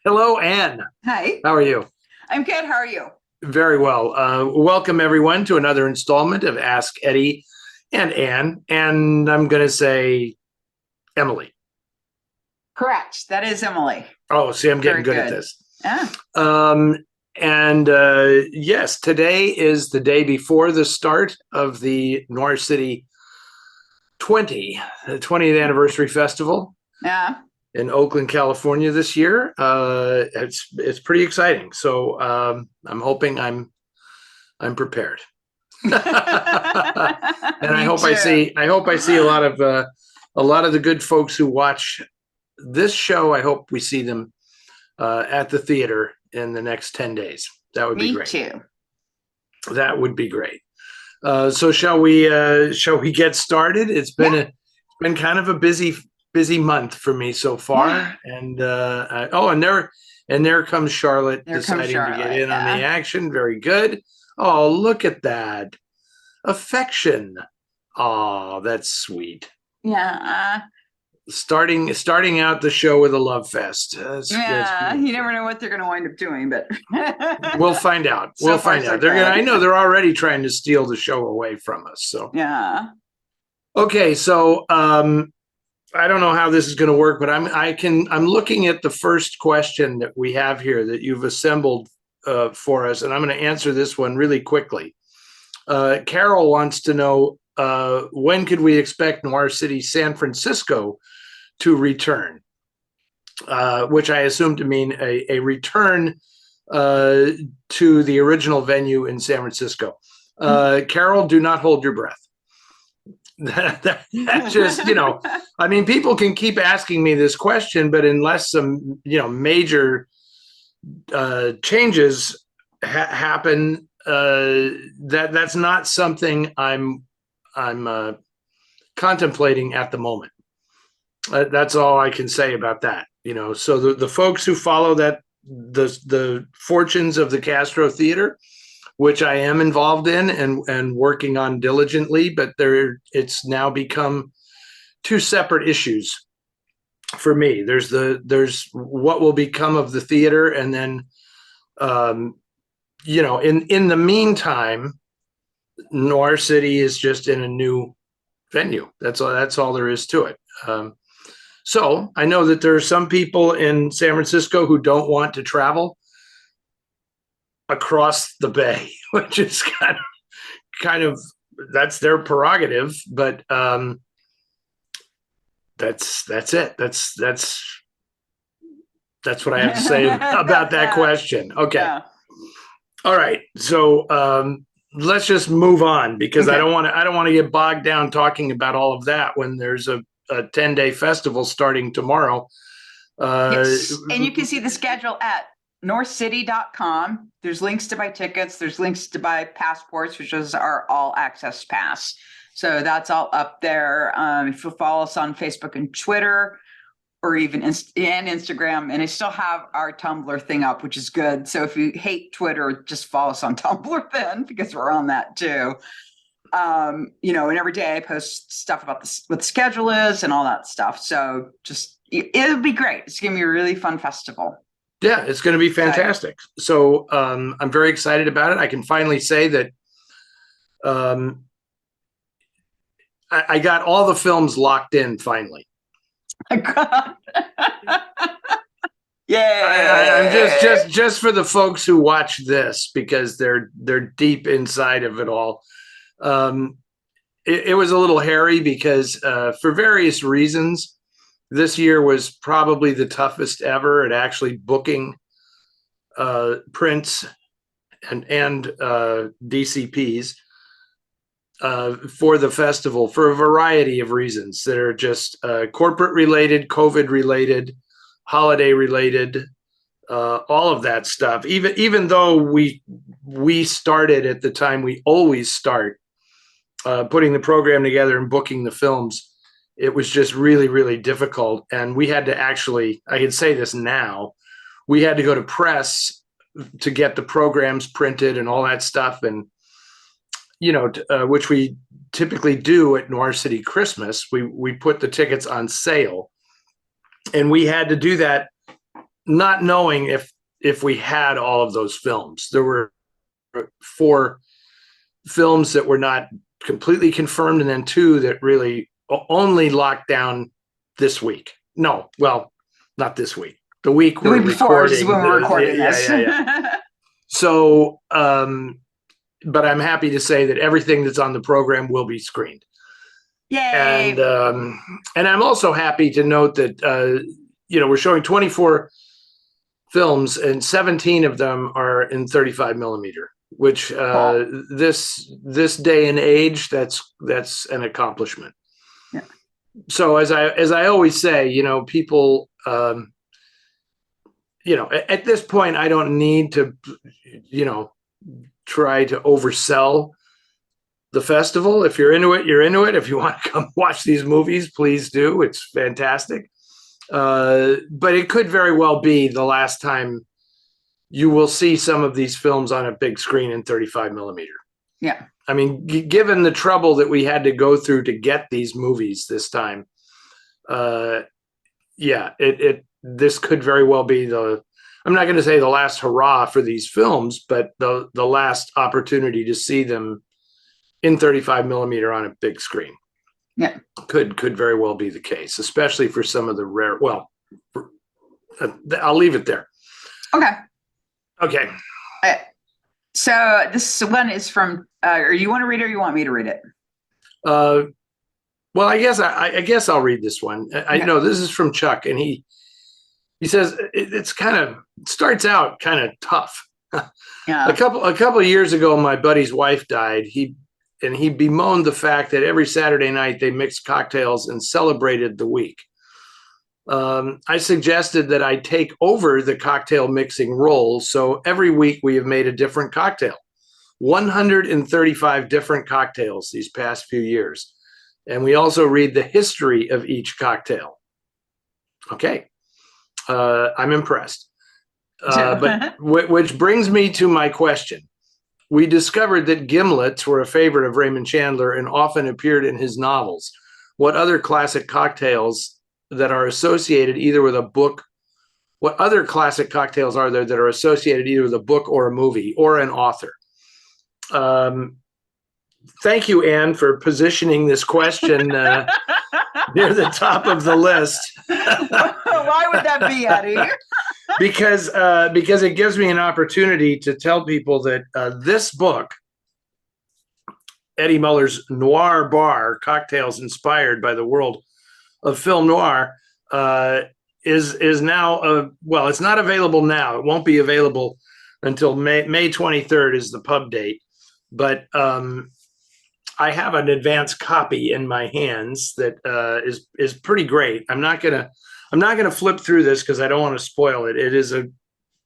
Hello, Anne. Hi, How are you? I'm good. How are you? Very well. Welcome, everyone, to another installment of Ask Eddie and Anne. And I'm going to say Emily. Correct. That is Emily. Oh, see, I'm getting Very good at good. this. Ah, Um, and yes, today is the day before the start of the NOIR City the 20th Anniversary Festival yeah. in Oakland, California this year. It's pretty exciting. So I'm hoping I'm prepared. And I Me hope I too. see I hope I see a lot of the good folks who watch this show. I hope we see them at the theater in the next 10 days. That would be Me great. too. That would be great. So shall we get started? Yeah. It's been kind of a busy month for me so Yeah. far. And there comes Charlotte There comes deciding to get Charlotte. in on the Yeah. action. Very good. Oh, look at that affection. Oh, that's sweet. Yeah. Starting out the show with a love fest. That's Yeah. You never beautiful. know what they're going to wind up doing, but We'll find out. We'll so far, find so out. They're gonna. good. I know they're already trying to steal the show away from us. So Yeah. okay. So I don't know how this is going to work, but I'm looking at the first question that we have here that you've assembled for us, and I'm going to answer this one really quickly. Carole wants to know when could we expect Noir City San Francisco to return, which I assume to mean a return to the original venue in San Francisco. Carole, do not hold your breath. That just, I mean, people can keep asking me this question, but unless some, major changes happen, that's not something I'm contemplating at the moment. That's all I can say about that. So the folks who follow the fortunes of the Castro Theater, which I am involved in and working on diligently, but it's now become two separate issues for me. There's what will become of the theater, and then um, in the meantime, Noir City is just in a new venue. That's all there is to it. So I know that there are some people in San Francisco who don't want to travel across the bay, which is kind of that's their prerogative. But that's it. That's what I have to say about that question. Okay. Yeah. All right. So let's just move on because I Okay. don't want to get bogged down talking about all of that when there's a 10-day festival starting tomorrow. Uh, Yes. And you can see the schedule at northcity.com. There's links to buy tickets. There's links to buy passports, which is our all access pass. So that's all up there. If you follow us on Facebook and Twitter, or even and Instagram, and I still have our Tumblr thing up, which is good. So if you hate Twitter, just follow us on Tumblr then, because we're on that too. And every day I post stuff about what the schedule is and all that stuff. So just it'll be great. It's gonna be a really fun festival. yeah, it's going to be Excited. fantastic. So I'm very excited about it. I can finally say that um, I got all the films locked in finally. I'm Yay! just for the folks who watch this because they're deep inside of it all. Um, it was a little hairy because for various reasons, this year was probably the toughest ever at actually booking prints and DCPs for the festival for a variety of reasons that are just corporate related, COVID related, holiday related, all of that stuff. Even though we started at the time we always start putting the program together and booking the films, it was just really really difficult, and we had to actually. I can say this now. We had to go to press to get the programs printed and all that stuff, and which we typically do at Noir City Christmas. We put the tickets on sale, and we had to do that not knowing if we had all of those films. There were 4 films that were not completely confirmed, and then 2 that really only locked down this week. No, well, not this week. The week we're recording. Is when we're recording this. Yeah. So, but I'm happy to say that everything that's on the program will be screened. Yay! And I'm also happy to note that we're showing 24 films, and 17 of them are in 35 millimeter, which this day and age, that's an accomplishment. Yeah. So as I always say, people, at this point, I don't need to, try to oversell the festival. If you're into it, you're into it. If you want to come watch these movies, please do. It's fantastic. But it could very well be the last time you will see some of these films on a big screen in 35 millimeter. Yeah. I mean, given the trouble that we had to go through to get these movies this time, this could very well be I'm not going to say the last hurrah for these films, but the last opportunity to see them in 35 millimeter on a big screen. Yeah. Could very well be the case, especially for some of the rare, I'll leave it there. Okay. So this one is from, or you want to read it or you want me to read it? Well, I guess I'll read this one. I know this is from Chuck, and he says it's starts out kind of tough. Yeah. A couple of years ago, my buddy's wife died. He bemoaned the fact that every Saturday night they mixed cocktails and celebrated the week. I suggested that I take over the cocktail mixing role. So every week we have made a different cocktail, 135 different cocktails these past few years. And we also read the history of each cocktail. Okay. I'm impressed. But which brings me to my question. We discovered that gimlets were a favorite of Raymond Chandler and often appeared in his novels. What other classic cocktails that are associated either with a book? What other classic cocktails are there that are associated either with a book or a movie or an author? Thank you, Anne, for positioning this question near the top of the list. Why would that be, Eddie? Because it gives me an opportunity to tell people that this book, Eddie Muller's Noir Bar, Cocktails Inspired by the World of Film Noir, is now, it's not available now. It won't be available until May 23rd is the pub date. But I have an advanced copy in my hands that is pretty great. I'm not gonna flip through this because I don't want to spoil it. It is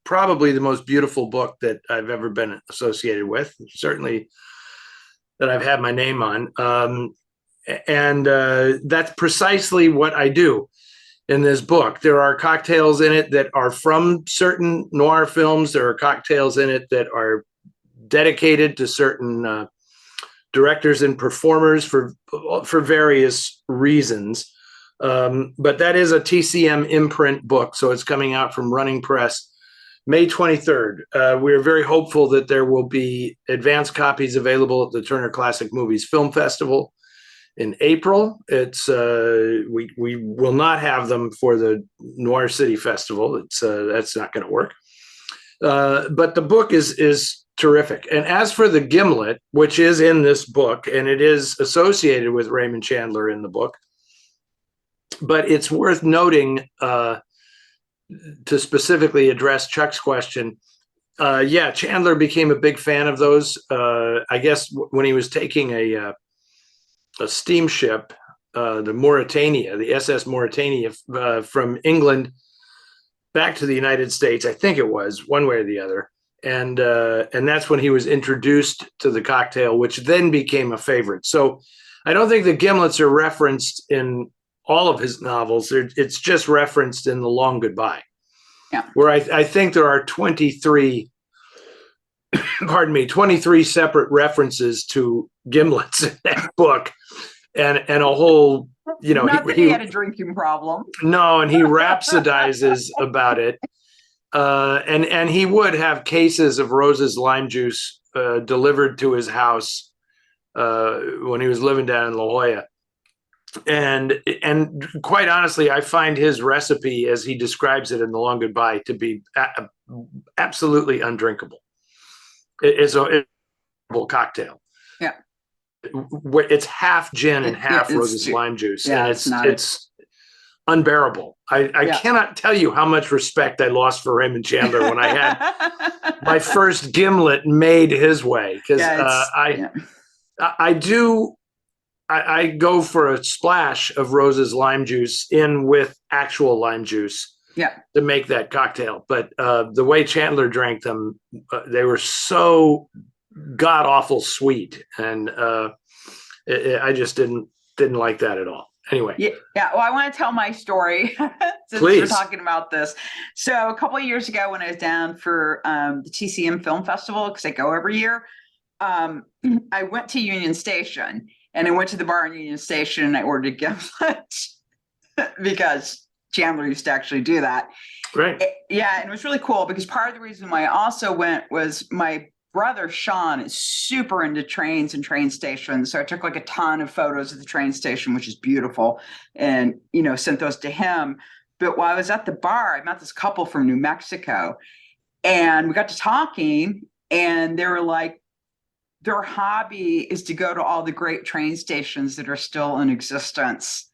probably the most beautiful book that I've ever been associated with, certainly that I've had my name on. And that's precisely what I do in this book. There are cocktails in it that are from certain noir films. There are cocktails in it that are dedicated to certain directors and performers for various reasons. But that is a TCM imprint book, so it's coming out from Running Press May 23rd. We're very hopeful that there will be advanced copies available at the Turner Classic Movies Film Festival in April. It's we will not have them for the Noir City Festival. That's not going to work. But the book is terrific. And as for the gimlet, which is in this book, and it is associated with Raymond Chandler in the book, but it's worth noting to specifically address Chuck's question. Chandler became a big fan of those. I guess when he was taking a steamship, the Mauritania, the SS Mauritania, from England back to the United States. I think it was one way or the other. And that's when he was introduced to the cocktail, which then became a favorite. So I don't think the gimlets are referenced in all of his novels. It's just referenced in The Long Goodbye, where I think there are 23 separate references to gimlets in that book, and a whole, not that he had a drinking problem. No, and he rhapsodizes about it. And he would have cases of Rose's lime juice delivered to his house when he was living down in La Jolla. And quite honestly, I find his recipe, as he describes it in The Long Goodbye, to be absolutely undrinkable. It's a cocktail. Yeah. It's half gin and half Rose's lime juice, and it's unbearable. I cannot tell you how much respect I lost for Raymond Chandler when I had my first gimlet made his way, because I go for a splash of Rose's lime juice in with actual lime juice to make that cocktail. But the way Chandler drank them, they were so god awful sweet, and I just didn't like that at all. Anyway. Yeah. Well, I want to tell my story since we're talking about this. So a couple of years ago, when I was down for the TCM Film Festival, because I go every year, I went to Union Station, and I went to the bar in Union Station and I ordered Gimlets because Chandler used to actually do that. Right. Yeah. And it was really cool because part of the reason why I also went was my brother Sean is super into trains and train stations. So I took like a ton of photos of the train station, which is beautiful, and, sent those to him. But while I was at the bar, I met this couple from New Mexico, and we got to talking, and they were like, their hobby is to go to all the great train stations that are still in existence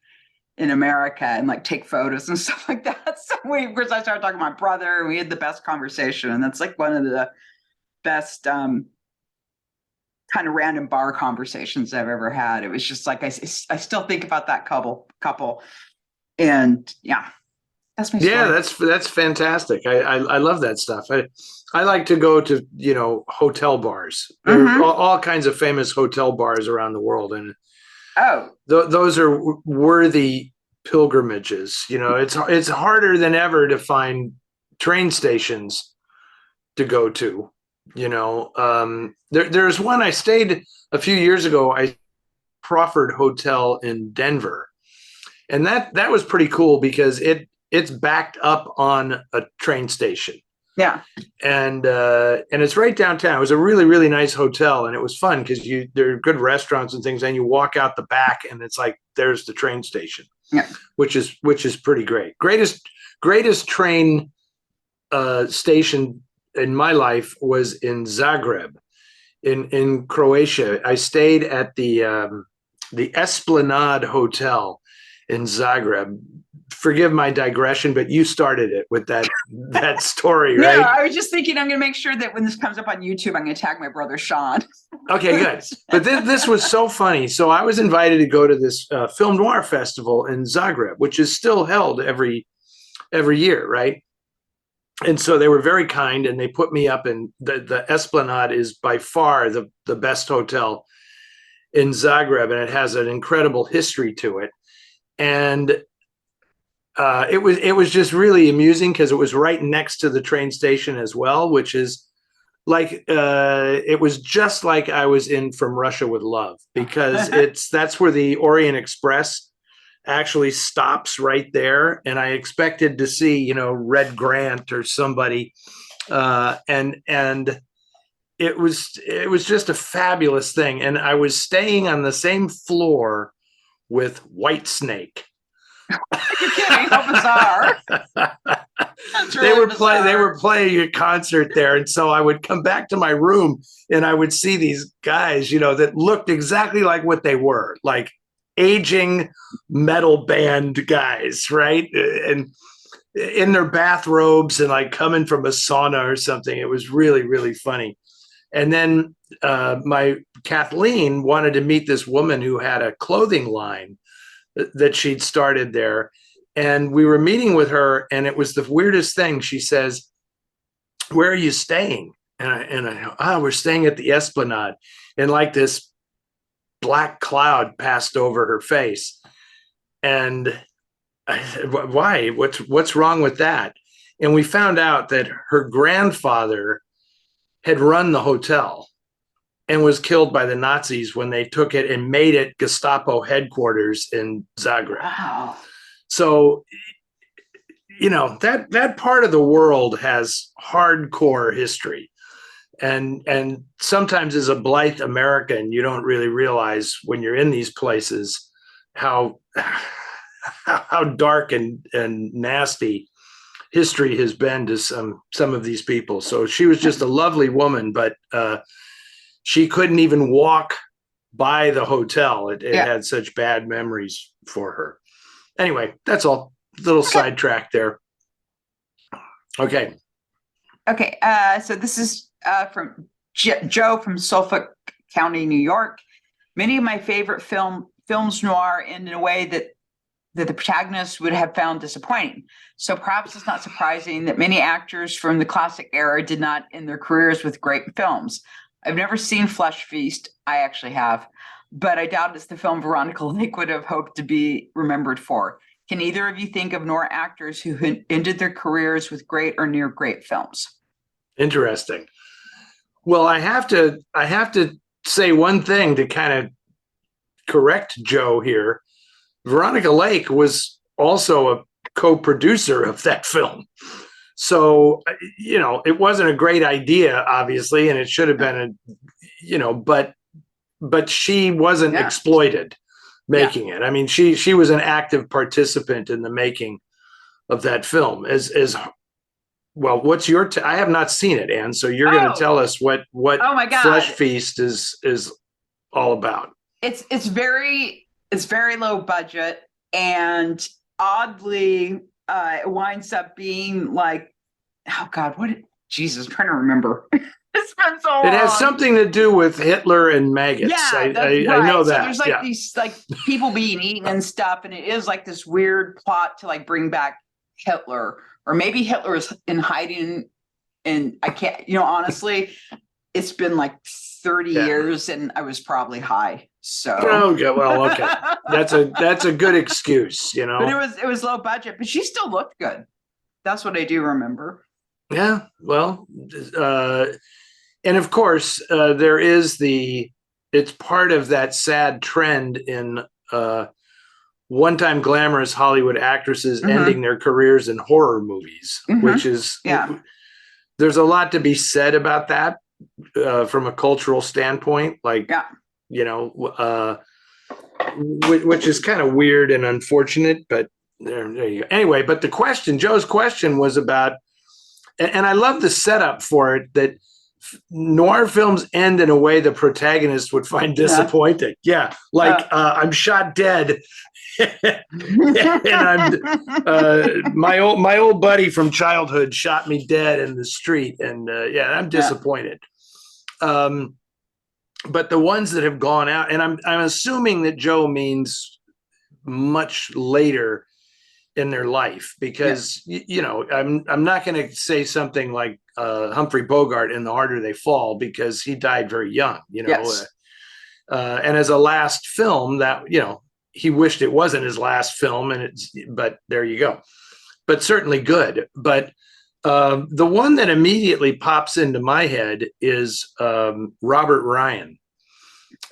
in America and like take photos and stuff like that. So I started talking to my brother, and we had the best conversation. And that's like one of the best kind of random bar conversations I've ever had. It was just like, I still think about that couple. And that's my story. Yeah, that's fantastic. I love that stuff. I like to go to, hotel bars. There are all kinds of famous hotel bars around the world. And those are worthy pilgrimages. It's harder than ever to find train stations to go to. There's one I stayed a few years ago. Crawford Hotel in Denver, and that was pretty cool because it's backed up on a train station. Yeah, and it's right downtown. It was a really, really nice hotel, and it was fun because there are good restaurants and things, and you walk out the back, and it's like there's the train station. Yeah, which is pretty great. Greatest train station in my life was in Zagreb, in Croatia. I stayed at the Esplanade Hotel in Zagreb. Forgive my digression, but you started it with that story, right? No, I was just thinking I'm going to make sure that when this comes up on YouTube, I'm going to tag my brother Sean. Okay, good. But this was so funny. So I was invited to go to this film noir festival in Zagreb, which is still held every year, right? And so they were very kind, and they put me up in the Esplanade is by far the best hotel in Zagreb, and it has an incredible history to it. And it was just really amusing because it was right next to the train station as well, which is like it was just like I was in From Russia with Love, because that's where the Orient Express actually stops right there, and I expected to see Red Grant or somebody, and it was just a fabulous thing. And I was staying on the same floor with Whitesnake. You're kidding? How bizarre! They were playing a concert there, and so I would come back to my room and I would see these guys, that looked exactly like what they were, like aging metal band guys, right? And in their bathrobes and like coming from a sauna or something. It was really, really funny. And then my Kathleen wanted to meet this woman who had a clothing line that she'd started there. And we were meeting with her, and it was the weirdest thing. She says, "Where are you staying?" And I we're staying at the Esplanade. And like this black cloud passed over her face. And I said, "Why? What's wrong with that?" And we found out that her grandfather had run the hotel and was killed by the Nazis when they took it and made it Gestapo headquarters in Zagreb. Wow. So, that part of the world has hardcore history. And sometimes as a blithe American, you don't really realize when you're in these places how dark and nasty history has been to some of these people. So she was just a lovely woman, but she couldn't even walk by the hotel. It had such bad memories for her. Anyway, that's all. Little sidetrack there. Okay. Okay. So this is from Joe from Suffolk County, New York. Many of my favorite films noir end in a way that the protagonist would have found disappointing. So perhaps it's not surprising that many actors from the classic era did not end their careers with great films. I've never seen Flesh Feast. I actually have, but I doubt it's the film Veronica Lake would have hoped to be remembered for. Can either of you think of noir actors who ended their careers with great or near great films? Interesting. Well, I have to say one thing to kind of correct Joe here. Veronica Lake was also a co-producer of that film. So, it wasn't a great idea, obviously, and it should have been but she wasn't exploited making it. I mean, she was an active participant in the making of that film. As well, what's your I have not seen it, Anne, so you're going to tell us what oh my God. Flesh Feast is all about. It's very low budget, and oddly it winds up being like, oh God, Jesus, I'm trying to remember. It's been so long. It has something to do with Hitler and maggots. Yeah, I know that. So there's like these like people being eaten and stuff, and it is like this weird plot to like bring back Hitler, or maybe Hitler is in hiding. And I can't, honestly, it's been like 30 years, and I was probably high. So okay, well, okay, that's a good excuse, But it was low budget, but she still looked good. That's what I do remember. Yeah, well, and of course, there is it's part of that sad trend in one-time glamorous Hollywood actresses ending their careers in horror movies, which is, there's a lot to be said about that from a cultural standpoint, like, which is kind of weird and unfortunate, but there you go. Anyway, but Joe's question was about, and I love the setup for it, that noir films end in a way the protagonist would find disappointing. I'm shot dead. And my old buddy from childhood shot me dead in the street, and I'm disappointed. But the ones that have gone out, and I'm assuming that Joe means much later in their life, because I'm not going to say something like Humphrey Bogart in The Harder They Fall, because he died very young, and as a last film that, he wished it wasn't his last film, but there you go. But certainly good. But the one that immediately pops into my head is Robert Ryan.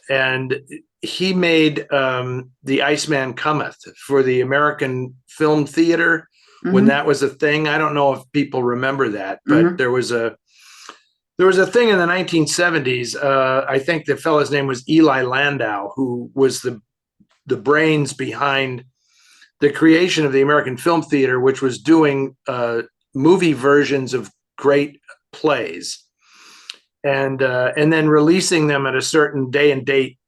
And he made The Iceman Cometh for the American Film Theater when that was a thing. I don't know if people remember that, but there was a thing in the 1970s. I think the fellow's name was Eli Landau, who was the brains behind the creation of the American Film Theater, which was doing movie versions of great plays, and then releasing them at a certain day and date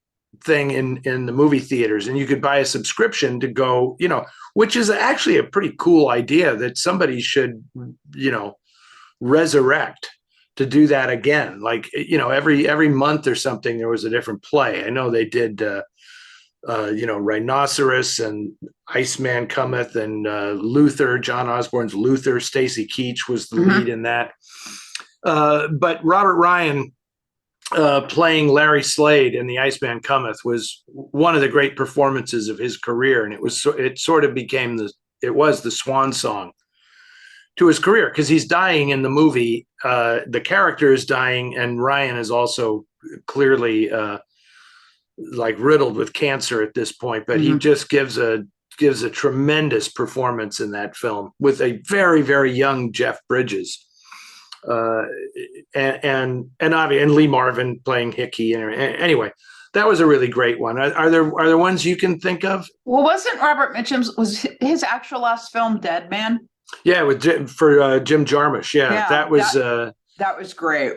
thing in the movie theaters. And you could buy a subscription to go, which is actually a pretty cool idea that somebody should, resurrect, to do that again. Like, every month or something, there was a different play. I know they did, Rhinoceros and Iceman Cometh and Luther, John Osborne's Luther. Stacy Keach was the lead in that. But Robert Ryan playing Larry Slade in The Iceman Cometh was one of the great performances of his career, and it sort of became the swan song to his career, because he's dying in the movie. The character is dying, and Ryan is also clearly like riddled with cancer at this point, but he just gives a gives a tremendous performance in that film with a very, very young Jeff Bridges. And Lee Marvin playing Hickey. Anyway, that was a really great one. Are there ones you can think of? Well, wasn't Robert Mitchum's, was his actual last film Dead Man? Yeah, with Jim Jarmusch. Yeah, that was great.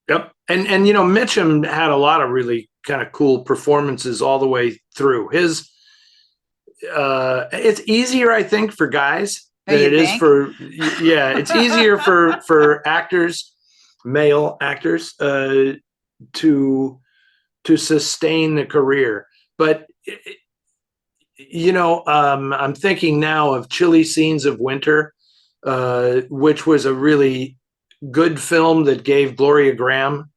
Yep. And Mitchum had a lot of really kind of cool performances all the way through. His it's easier, I think, for guys than it is for it's easier for actors, male actors, to sustain the career. But I'm thinking now of Chilly Scenes of Winter, which was a really good film that gave Gloria Graham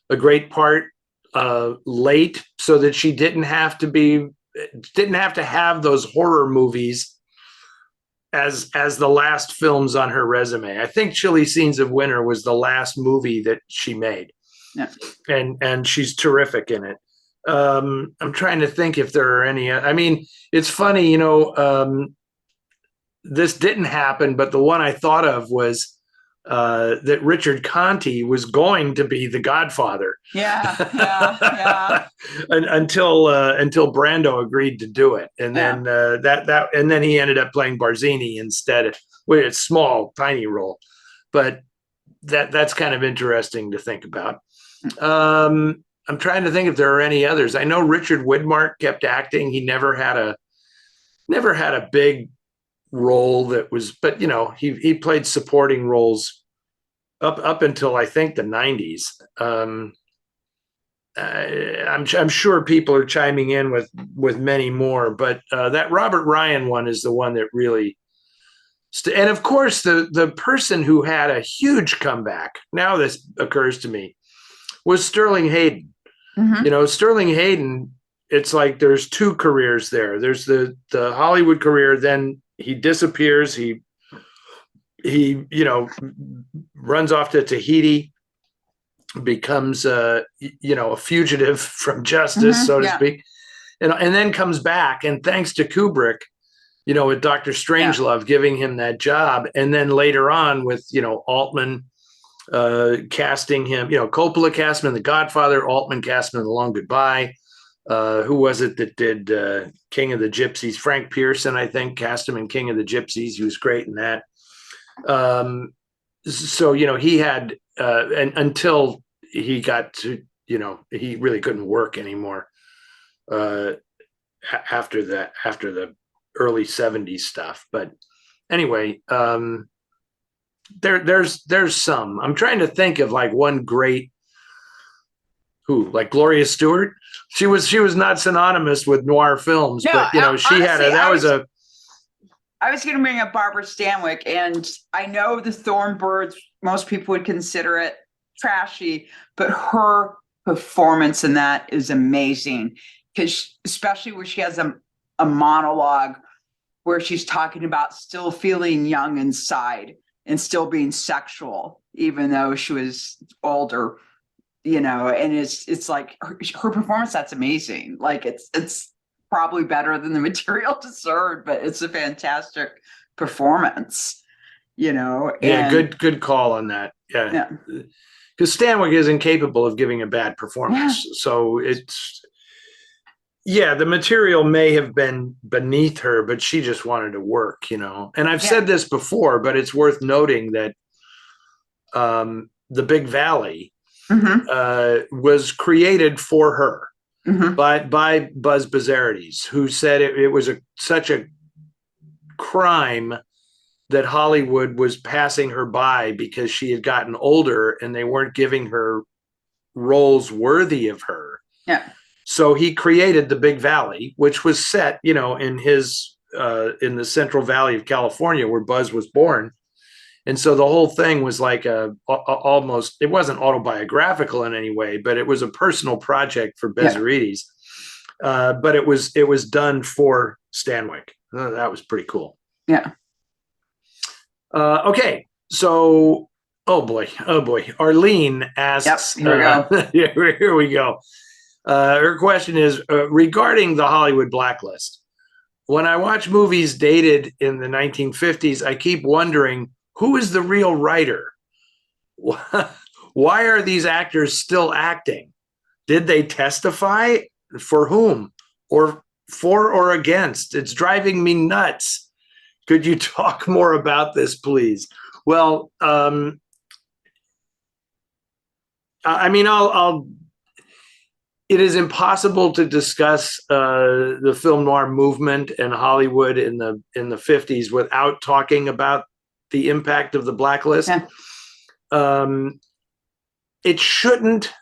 a great part late, so that she didn't have to have those horror movies as the last films on her resume. I think Chilly Scenes of Winter was the last movie that she made. Yeah. And she's terrific in it. I'm trying to think if there are any. I mean, it's funny, this didn't happen, but the one I thought of was that Richard Conte was going to be the Godfather. Yeah. Until Brando agreed to do it, and then and then he ended up playing Barzini instead. With a small, tiny role, but that's kind of interesting to think about. I'm trying to think if there are any others. I know Richard Widmark kept acting. He never had a big role that was, but he played supporting roles up until I think the 90s. I'm sure people are chiming in with many more, but that Robert Ryan one is the one that really and of course the person who had a huge comeback, now this occurs to me, was Sterling Hayden. Mm-hmm. Sterling Hayden, it's like there's two careers there. There's the Hollywood career, then he disappears. He runs off to Tahiti, becomes a fugitive from justice, so to speak, and then comes back. And thanks to Kubrick, with Dr. Strangelove giving him that job, and then later on with Altman casting him, Coppola cast him in The Godfather, Altman cast him in The Long Goodbye. Who was it that did King of the Gypsies? Frank Pearson, I think, cast him in King of the Gypsies. He was great in that. So he had and until he got to he really couldn't work anymore after the early 70s stuff. But anyway, there's some. I'm trying to think of like one great, like Gloria Stewart. She was not synonymous with noir films, but she honestly, had I was going to bring up Barbara Stanwyck, and I know The Thornbirds, most people would consider it trashy, but her performance in that is amazing, because especially where she has a monologue where she's talking about still feeling young inside and still being sexual, even though she was older, and it's like her performance, that's amazing. Like it's probably better than the material deserved, but it's a fantastic performance, Yeah, good call on that. Yeah. Because Stanwyck is incapable of giving a bad performance. Yeah. So the material may have been beneath her, but she just wanted to work, And I've said this before, but it's worth noting that The Big Valley was created for her. Mm-hmm. by Buzz Bazarides, who said it was such a crime that Hollywood was passing her by because she had gotten older and they weren't giving her roles worthy of her. Yeah. So he created The Big Valley, which was set, in his in the Central Valley of California, where Buzz was born. And so the whole thing was like almost, it wasn't autobiographical in any way, but it was a personal project for Bezarides. But it was done for Stanwyck. That was pretty cool. Yeah. Okay. So, oh boy. Arlene asks. Yep, here we go. Here we go. Her question is regarding the Hollywood blacklist. when I watch movies dated in the 1950s, I keep wondering, who is the real writer? Why are these actors still acting? Did they testify? For whom? Or for or against? It's driving me nuts. Could you talk more about this, please? Well, I mean, I'll it is impossible to discuss the film noir movement and Hollywood in the 50s without talking about the impact of the blacklist. Yeah. It shouldn't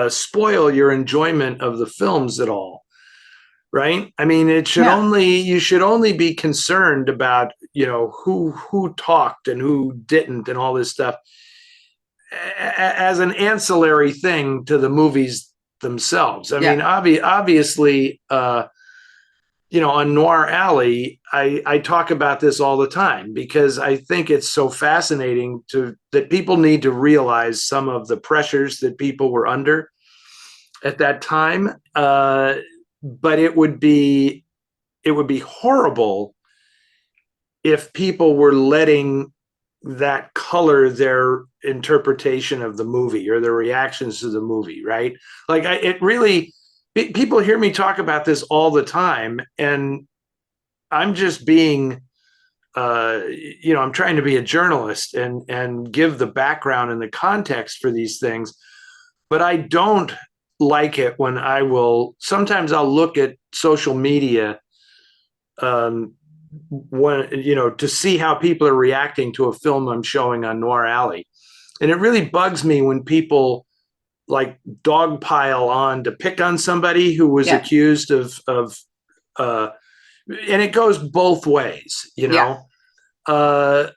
spoil your enjoyment of the films at all, right? I mean, it should you should only be concerned about, you know, who talked and who didn't and all this stuff as an ancillary thing to the movies themselves. I mean, obviously, you know, on Noir Alley, I talk about this all the time because I think it's so fascinating that people need to realize some of the pressures that people were under at that time. But it would be horrible if people were letting that color their interpretation of the movie or their reactions to the movie, right? Like people hear me talk about this all the time, and I'm just being, you know, I'm trying to be a journalist and give the background and the context for these things, but I don't like it when sometimes I'll look at social media, when, you know, to see how people are reacting to a film I'm showing on Noir Alley. And it really bugs me when people like dogpile on to pick on somebody who was accused of and it goes both ways, you know.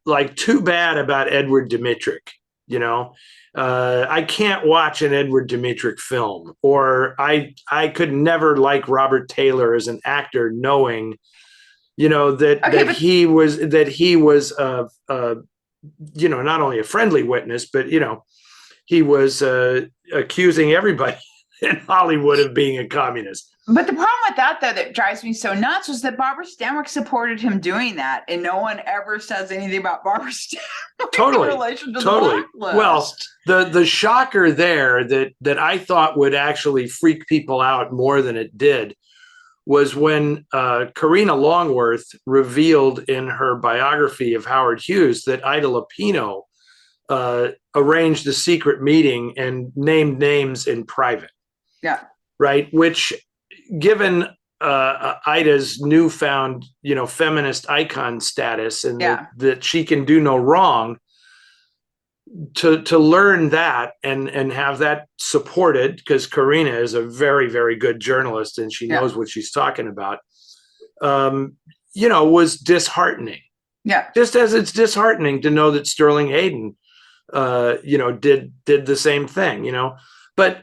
Like, too bad about Edward Dmytryk, you know. I can't watch an Edward Dmytryk film, or I could never like Robert Taylor as an actor, knowing, you know, that he was you know, not only a friendly witness, but, you know, he was accusing everybody in Hollywood of being a communist. But the problem with that, though, that drives me so nuts was that Barbara Stanwyck supported him doing that, and no one ever says anything about Barbara Stanwyck in relation to the blacklist. Well, the shocker there that I thought would actually freak people out more than it did was when Karina Longworth revealed in her biography of Howard Hughes that Ida Lupino arranged a secret meeting and named names in private. Yeah. Right. Which, given Ida's newfound, you know, feminist icon status, and that she can do no wrong, to learn that and have that supported, because Karina is a very, very good journalist and she knows what she's talking about, you know, was disheartening. Yeah. Just as it's disheartening to know that Sterling Hayden, you know, did the same thing, you know. But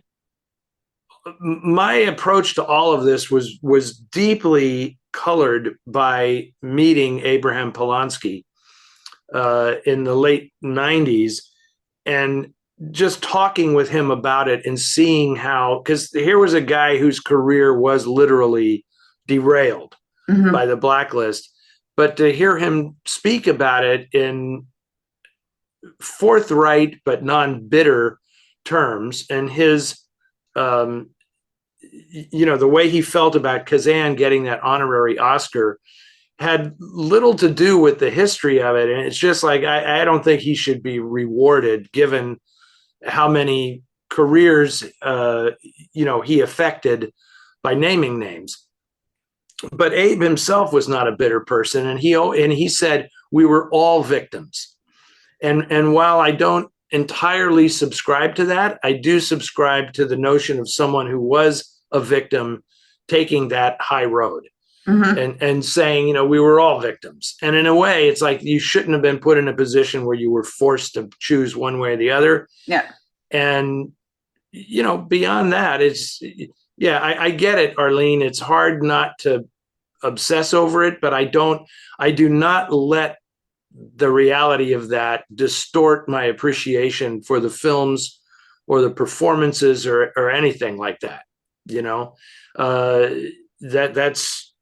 my approach to all of this was deeply colored by meeting Abraham Polanski in the late 90s, and just talking with him about it and seeing how, because here was a guy whose career was literally derailed by the blacklist, but to hear him speak about it in forthright but non-bitter terms, and his you know, the way he felt about Kazan getting that honorary Oscar had little to do with the history of it. And it's just like, I don't think he should be rewarded, given how many careers, you know, he affected by naming names. But Abe himself was not a bitter person. And he said, we were all victims. And while I don't entirely subscribe to that, I do subscribe to the notion of someone who was a victim taking that high road. And saying, you know, we were all victims. And in a way, it's like you shouldn't have been put in a position where you were forced to choose one way or the other. Yeah. And, you know, beyond that, it's, I get it, Arlene. It's hard not to obsess over it, but I do not let the reality of that distort my appreciation for the films or the performances or anything like that, you know. that's,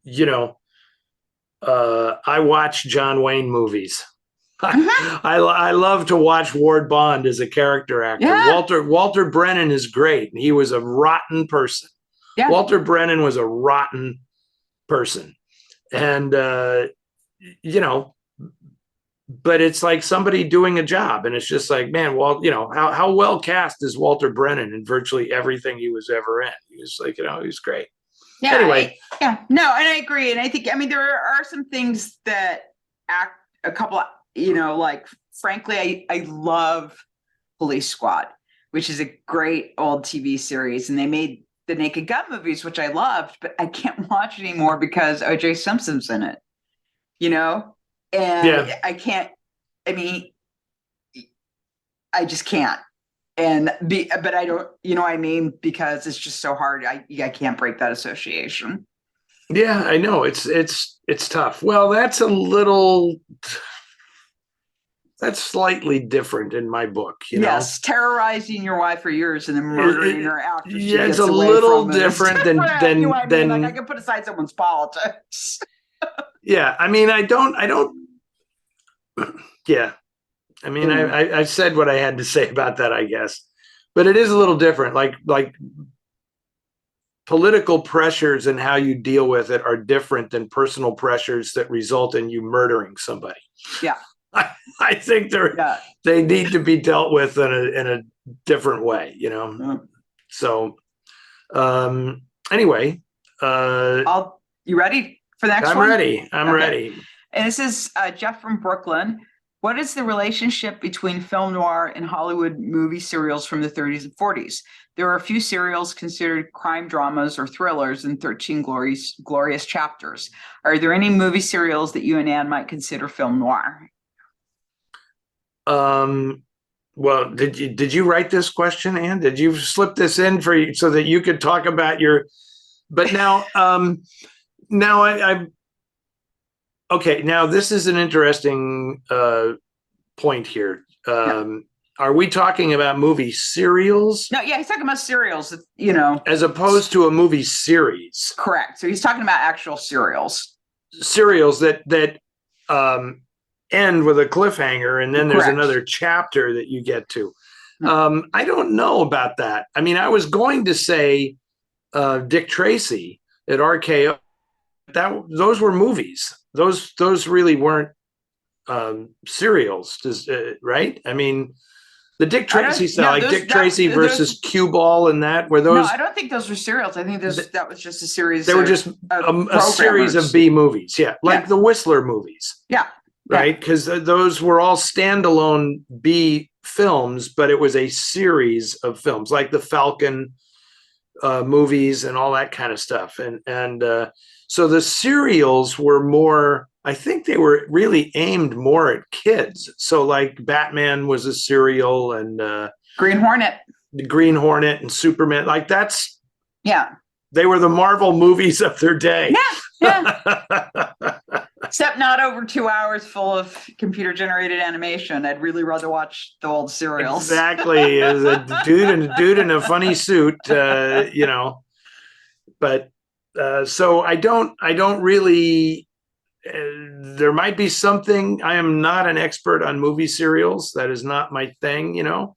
you know, I watch John Wayne movies. I love to watch Ward Bond as a character actor. Yeah. Walter Brennan is great. He was a rotten person. Yeah. Walter Brennan was a rotten person. And, you know, but it's like somebody doing a job. And it's just like, man, well, you know, how well cast is Walter Brennan in virtually everything he was ever in? He was like, you know, he was great. Yeah. Anyway. Yeah. No, and I agree. And I think, I mean, there are some things that a couple, you know, like, frankly, I love Police Squad, which is a great old TV series. And they made the Naked Gun movies, which I loved, but I can't watch anymore because O.J. Simpson's in it, you know? And I can't, I mean, I just can't. But I don't, you know what I mean? Because it's just so hard. I can't break that association. Yeah, I know. It's tough. Well, that's slightly different in my book, you know? Yes, terrorizing your wife for years and then murdering her after she yeah, gets it's a away little from it. different than you know what I mean? Like, I can put aside someone's politics. Yeah, I mean, I don't. Yeah, I mean, I said what I had to say about that, I guess, but it is a little different. Like political pressures and how you deal with it are different than personal pressures that result in you murdering somebody. Yeah. I think they need to be dealt with in a different way, you know? Yeah. So, anyway, you ready for the next one? I'm ready. And this is Jeff from Brooklyn. What is the relationship between film noir and Hollywood movie serials from the 30s and 40s? There are a few serials considered crime dramas or thrillers in 13 glorious chapters. Are there any movie serials that you and Anne might consider film noir? Well, did you write this question, Anne? Did you slip this in so that you could talk about your? But now, okay. Now this is an interesting point here. Are we talking about movie serials? No, yeah, he's talking about serials. You know, as opposed to a movie series. Correct. So he's talking about actual serials. Serials that end with a cliffhanger, and then there's another chapter that you get to. I don't know about that. I mean, I was going to say Dick Tracy at RKO. Those were movies. Those really weren't serials, right? I mean, the Dick Tracy style, like Dick Tracy versus Cue Ball, and that were those. No, I don't think those were serials. I think that was just a series. They were just a series of B movies, like the Whistler movies. Yeah. Right, because those were all standalone B films, but it was a series of films, like the Falcon movies and all that kind of stuff. And so the serials were more, I think they were really aimed more at kids. So like Batman was a serial, and Green Hornet, the Green Hornet, and Superman. Like that's they were the Marvel movies of their day. Yeah. Except not over 2 hours full of computer generated animation. I'd really rather watch the old serials. Exactly. As a dude in a funny suit, you know, but so I don't really, there might be something. I am not an expert on movie serials. That is not my thing, you know,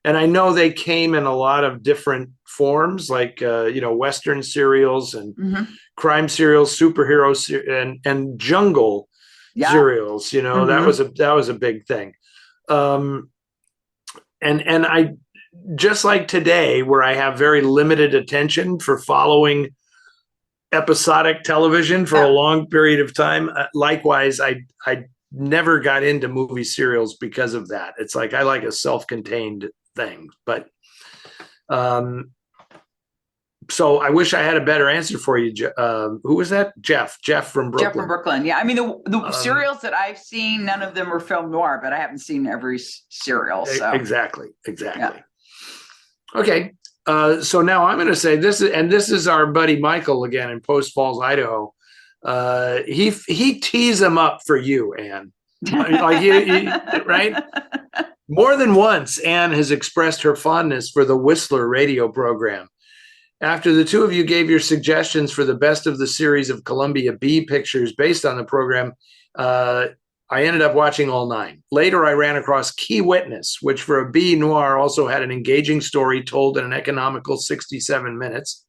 and I know they came in a lot of different forms, like, you know, Western serials and crime serials, superhero and jungle serials. You know, that was a big thing. And I, just like today, where I have very limited attention for following episodic television for a long period of time. Likewise, I never got into movie serials because of that. It's like I like a self-contained thing, but so I wish I had a better answer for you. Who was that? Jeff from Brooklyn. Jeff from Brooklyn. Yeah, I mean the serials that I've seen, none of them were film noir, but I haven't seen every serial. So. Exactly. Yeah. Okay. So now I'm going to say this is our buddy Michael again in Post Falls, Idaho. He tees them up for you, Anne. Like he right? More than once, Anne has expressed her fondness for the Whistler radio program. After the two of you gave your suggestions for the best of the series of Columbia B pictures based on the program, I ended up watching all 9. Later, I ran across Key Witness, which for a B noir also had an engaging story told in an economical 67 minutes,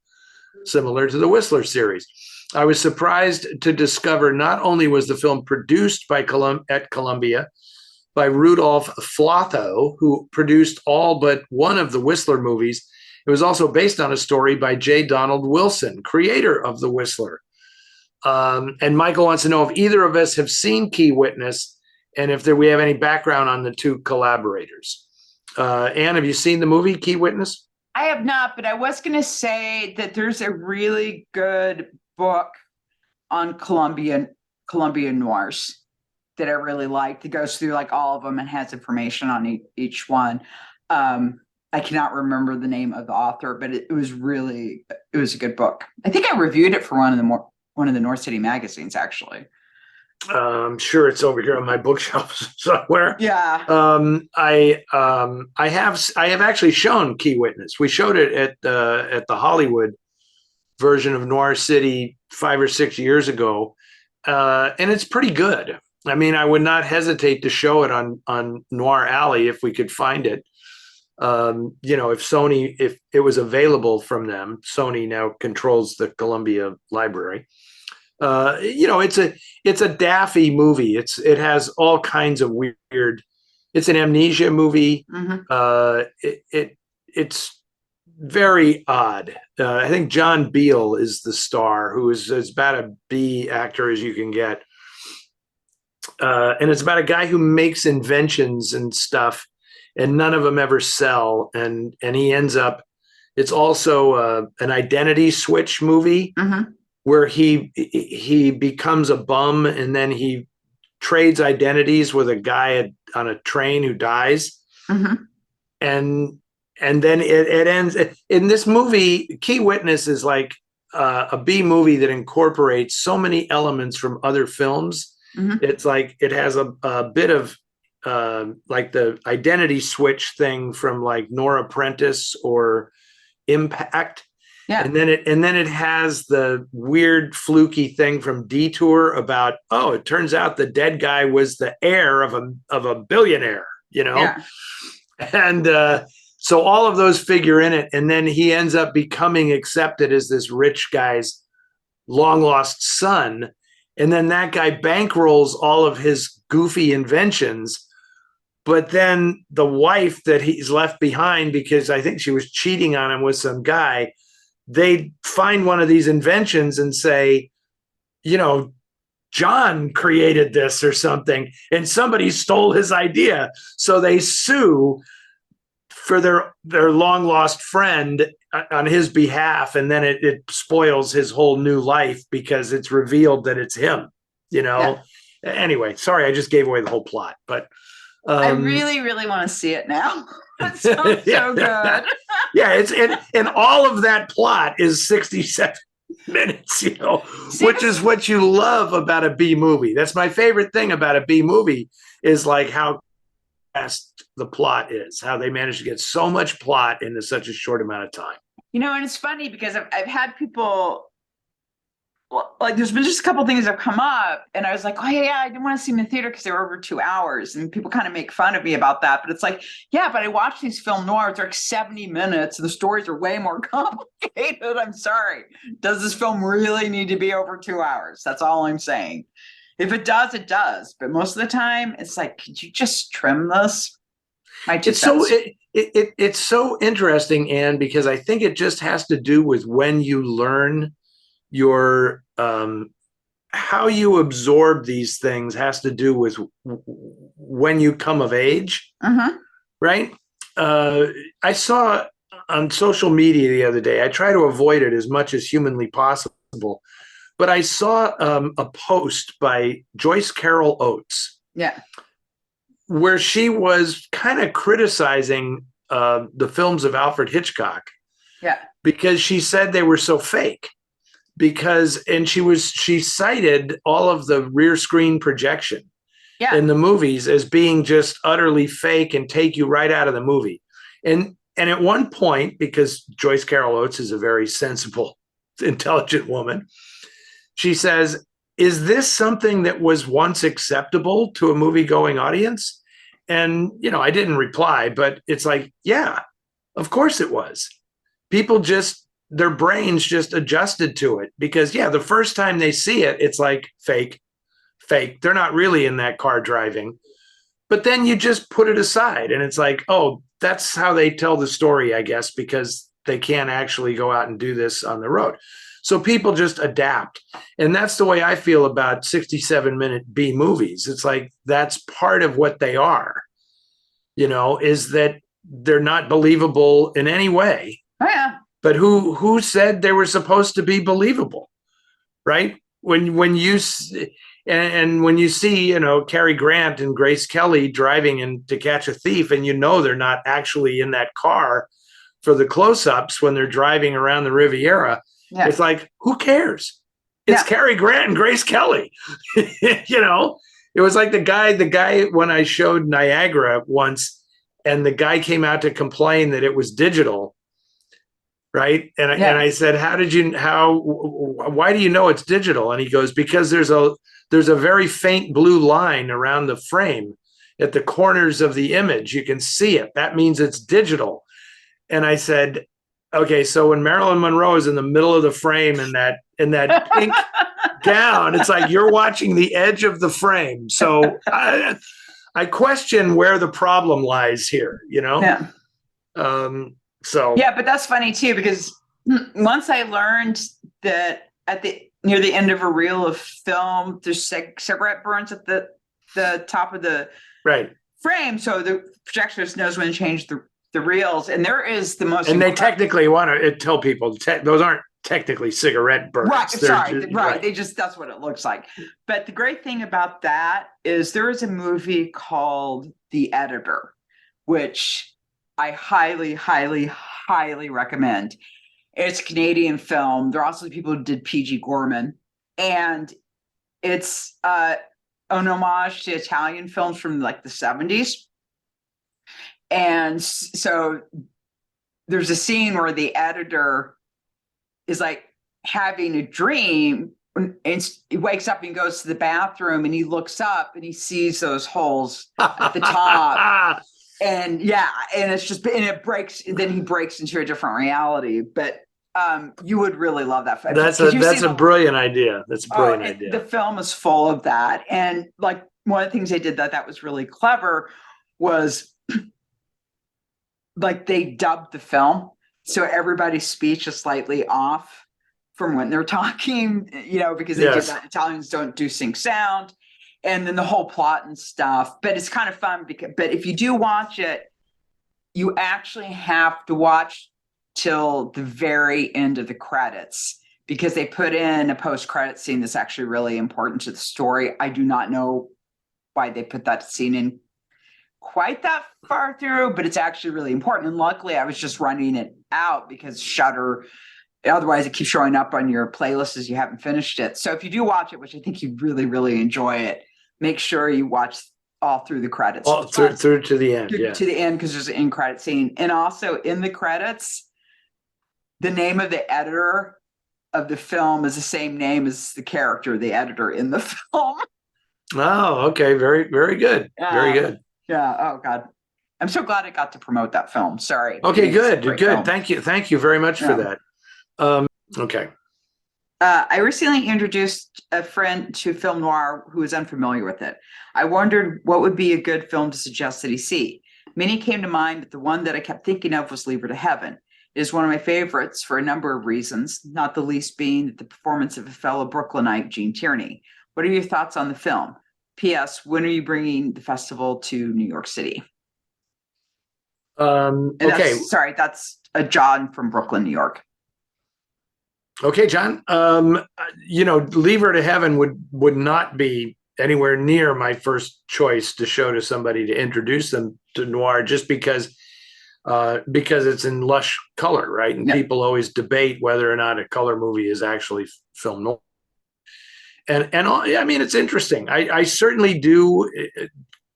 similar to the Whistler series. I was surprised to discover not only was the film produced by at Columbia by Rudolph Flotho, who produced all but one of the Whistler movies, it was also based on a story by J. Donald Wilson, creator of The Whistler. And Michael wants to know if either of us have seen Key Witness and if we have any background on the two collaborators. Anne, have you seen the movie Key Witness? I have not, but I was going to say that there's a really good book on Colombian noirs that I really liked. It goes through like all of them and has information on each one. I cannot remember the name of the author, but it was a good book. I think I reviewed it for one of the North City magazines, actually. I'm sure it's over here on my bookshelf somewhere. Yeah. I have actually shown Key Witness. We showed it at the Hollywood version of Noir City 5 or 6 years ago, and it's pretty good. I mean, I would not hesitate to show it on Noir Alley if we could find it. If it was available from them. Sony now controls the Columbia Library. It's a daffy movie. It has all kinds of weird. It's an amnesia movie. Mm-hmm. It's very odd. I think John Beale is the star, who is as bad a B actor as you can get. And it's about a guy who makes inventions and stuff, and none of them ever sell. And he ends up. It's also an identity switch movie. Mm-hmm. Where he becomes a bum and then he trades identities with a guy on a train who dies. Mm-hmm. And then it ends in this movie. Key Witness is like a B movie that incorporates so many elements from other films. Mm-hmm. It's like it has a bit of like the identity switch thing from like Nora Apprentice or Impact. Yeah. And then it has the weird fluky thing from Detour about, it turns out the dead guy was the heir of a billionaire, Yeah. And so all of those figure in it, and then he ends up becoming accepted as this rich guy's long lost son, and then that guy bankrolls all of his goofy inventions. But then the wife that he's left behind, because I think she was cheating on him with some guy, they find one of these inventions and say, John created this or something, and somebody stole his idea. So they sue for their long lost friend on his behalf. And then it spoils his whole new life because it's revealed that it's him, Yeah. Anyway, sorry, I just gave away the whole plot, but I really, really want to see it now. It sounds so good. Yeah, and all of that plot is 67 minutes, which is what you love about a B movie. That's my favorite thing about a B movie is like how fast the plot is, how they manage to get so much plot into such a short amount of time. And it's funny because I've had people, like there's been just a couple things that have come up and I was like, I didn't want to see them in the theater because they were over 2 hours, and people kind of make fun of me about that, but it's like, yeah, but I watch these film noirs, they're like 70 minutes and the stories are way more complicated. I'm sorry, does this film really need to be over 2 hours? That's all I'm saying. If it does, it does, but most of the time it's like, could you just trim this? It's so interesting, Anne, because I think it just has to do with when you learn your how you absorb these things has to do with when you come of age. Uh-huh. Right? I saw on social media the other day, I try to avoid it as much as humanly possible, but I saw a post by Joyce Carol Oates, where she was kind of criticizing the films of Alfred Hitchcock, because she said they were so fake. She cited all of the rear screen projection in the movies as being just utterly fake and take you right out of the movie. And And at one point, because Joyce Carol Oates is a very sensible, intelligent woman, she says, is this something that was once acceptable to a movie-going audience? And, I didn't reply, but it's like, yeah, of course it was. People just, their brains just adjusted to it because, yeah, the first time they see it, it's like fake. They're not really in that car driving. But then you just put it aside and it's like, oh, that's how they tell the story, I guess, because they can't actually go out and do this on the road. So people just adapt. And that's the way I feel about 67-minute B movies. It's like that's part of what they are, is that they're not believable in any way. Oh, yeah. But who said they were supposed to be believable, right? When you and when you see, Cary Grant and Grace Kelly driving in To Catch a Thief, and they're not actually in that car for the close-ups when they're driving around the Riviera, it's like, who cares? It's Cary Grant and Grace Kelly. It was like the guy when I showed Niagara once, and the guy came out to complain that it was digital. Right. And I said, why do you know it's digital? And he goes, because there's a very faint blue line around the frame at the corners of the image. You can see it. That means it's digital. And I said, okay, so when Marilyn Monroe is in the middle of the frame in that pink gown, it's like you're watching the edge of the frame. So I question where the problem lies here, Yeah. So yeah, but that's funny too, because once I learned that near the end of a reel of film, there's cigarette burns at the top of the frame, so the projectionist knows when to change the reels, and there is the most. And they technically want to tell people those aren't technically cigarette burns. Right. Sorry. Right. They just, that's what it looks like. But the great thing about that is there is a movie called The Editor, which I highly, highly, highly recommend. It's a Canadian film. There are also people who did PG Gorman. And it's an homage to Italian films from like the 70s. And so there's a scene where the editor is like having a dream, and he wakes up and goes to the bathroom and he looks up and he sees those holes at the top. And it's just, and it breaks, and then he breaks into a different reality. But you would really love that film. That's a brilliant idea. That's a brilliant idea. The film is full of that. And like one of the things they did that was really clever was like they dubbed the film. So everybody's speech is slightly off from when they're talking, because they did that. Italians don't do sync sound, and then the whole plot and stuff. But it's kind of fun but if you do watch it, you actually have to watch till the very end of the credits, because they put in a post-credit scene that's actually really important to the story. I do not know why they put that scene in quite that far through, but it's actually really important. And luckily I was just running it out because Shudder, otherwise it keeps showing up on your playlist as you haven't finished it. So if you do watch it, which I think you really, really enjoy it, make sure you watch all through the credits. All through to the end. To the end, because there's an end credit scene. And also in the credits, the name of the editor of the film is the same name as the character, the editor in the film. Oh, okay. Very, very good. Very good. Yeah. Oh, God. I'm so glad I got to promote that film. Sorry. Okay, good. Good. Film. Thank you. Thank you very much for that. Okay. I recently introduced a friend to film noir who was unfamiliar with it. I wondered what would be a good film to suggest that he see. Many came to mind, but the one that I kept thinking of was Leave Her to Heaven. It is one of my favorites for a number of reasons, not the least being the performance of a fellow Brooklynite, Gene Tierney. What are your thoughts on the film? P.S. When are you bringing the festival to New York City? Okay. That's a John from Brooklyn, New York. Okay, John. Leave Her to Heaven would not be anywhere near my first choice to show to somebody to introduce them to noir, just because it's in lush color, right? And people always debate whether or not a color movie is actually film noir. And I mean, it's interesting. I certainly do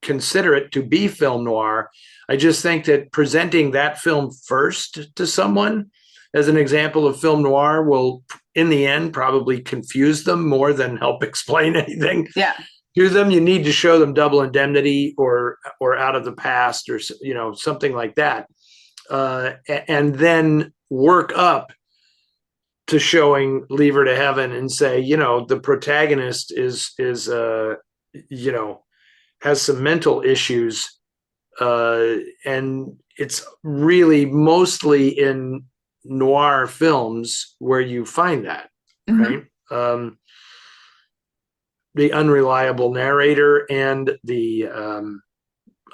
consider it to be film noir. I just think that presenting that film first to someone as an example of film noir will, in the end, probably confuse them more than help explain anything to them. You need to show them Double Indemnity or Out of the Past or something like that, and then work up to showing Leave Her to Heaven and say, the protagonist is has some mental issues, and it's really mostly in noir films where you find that, right? The unreliable narrator and the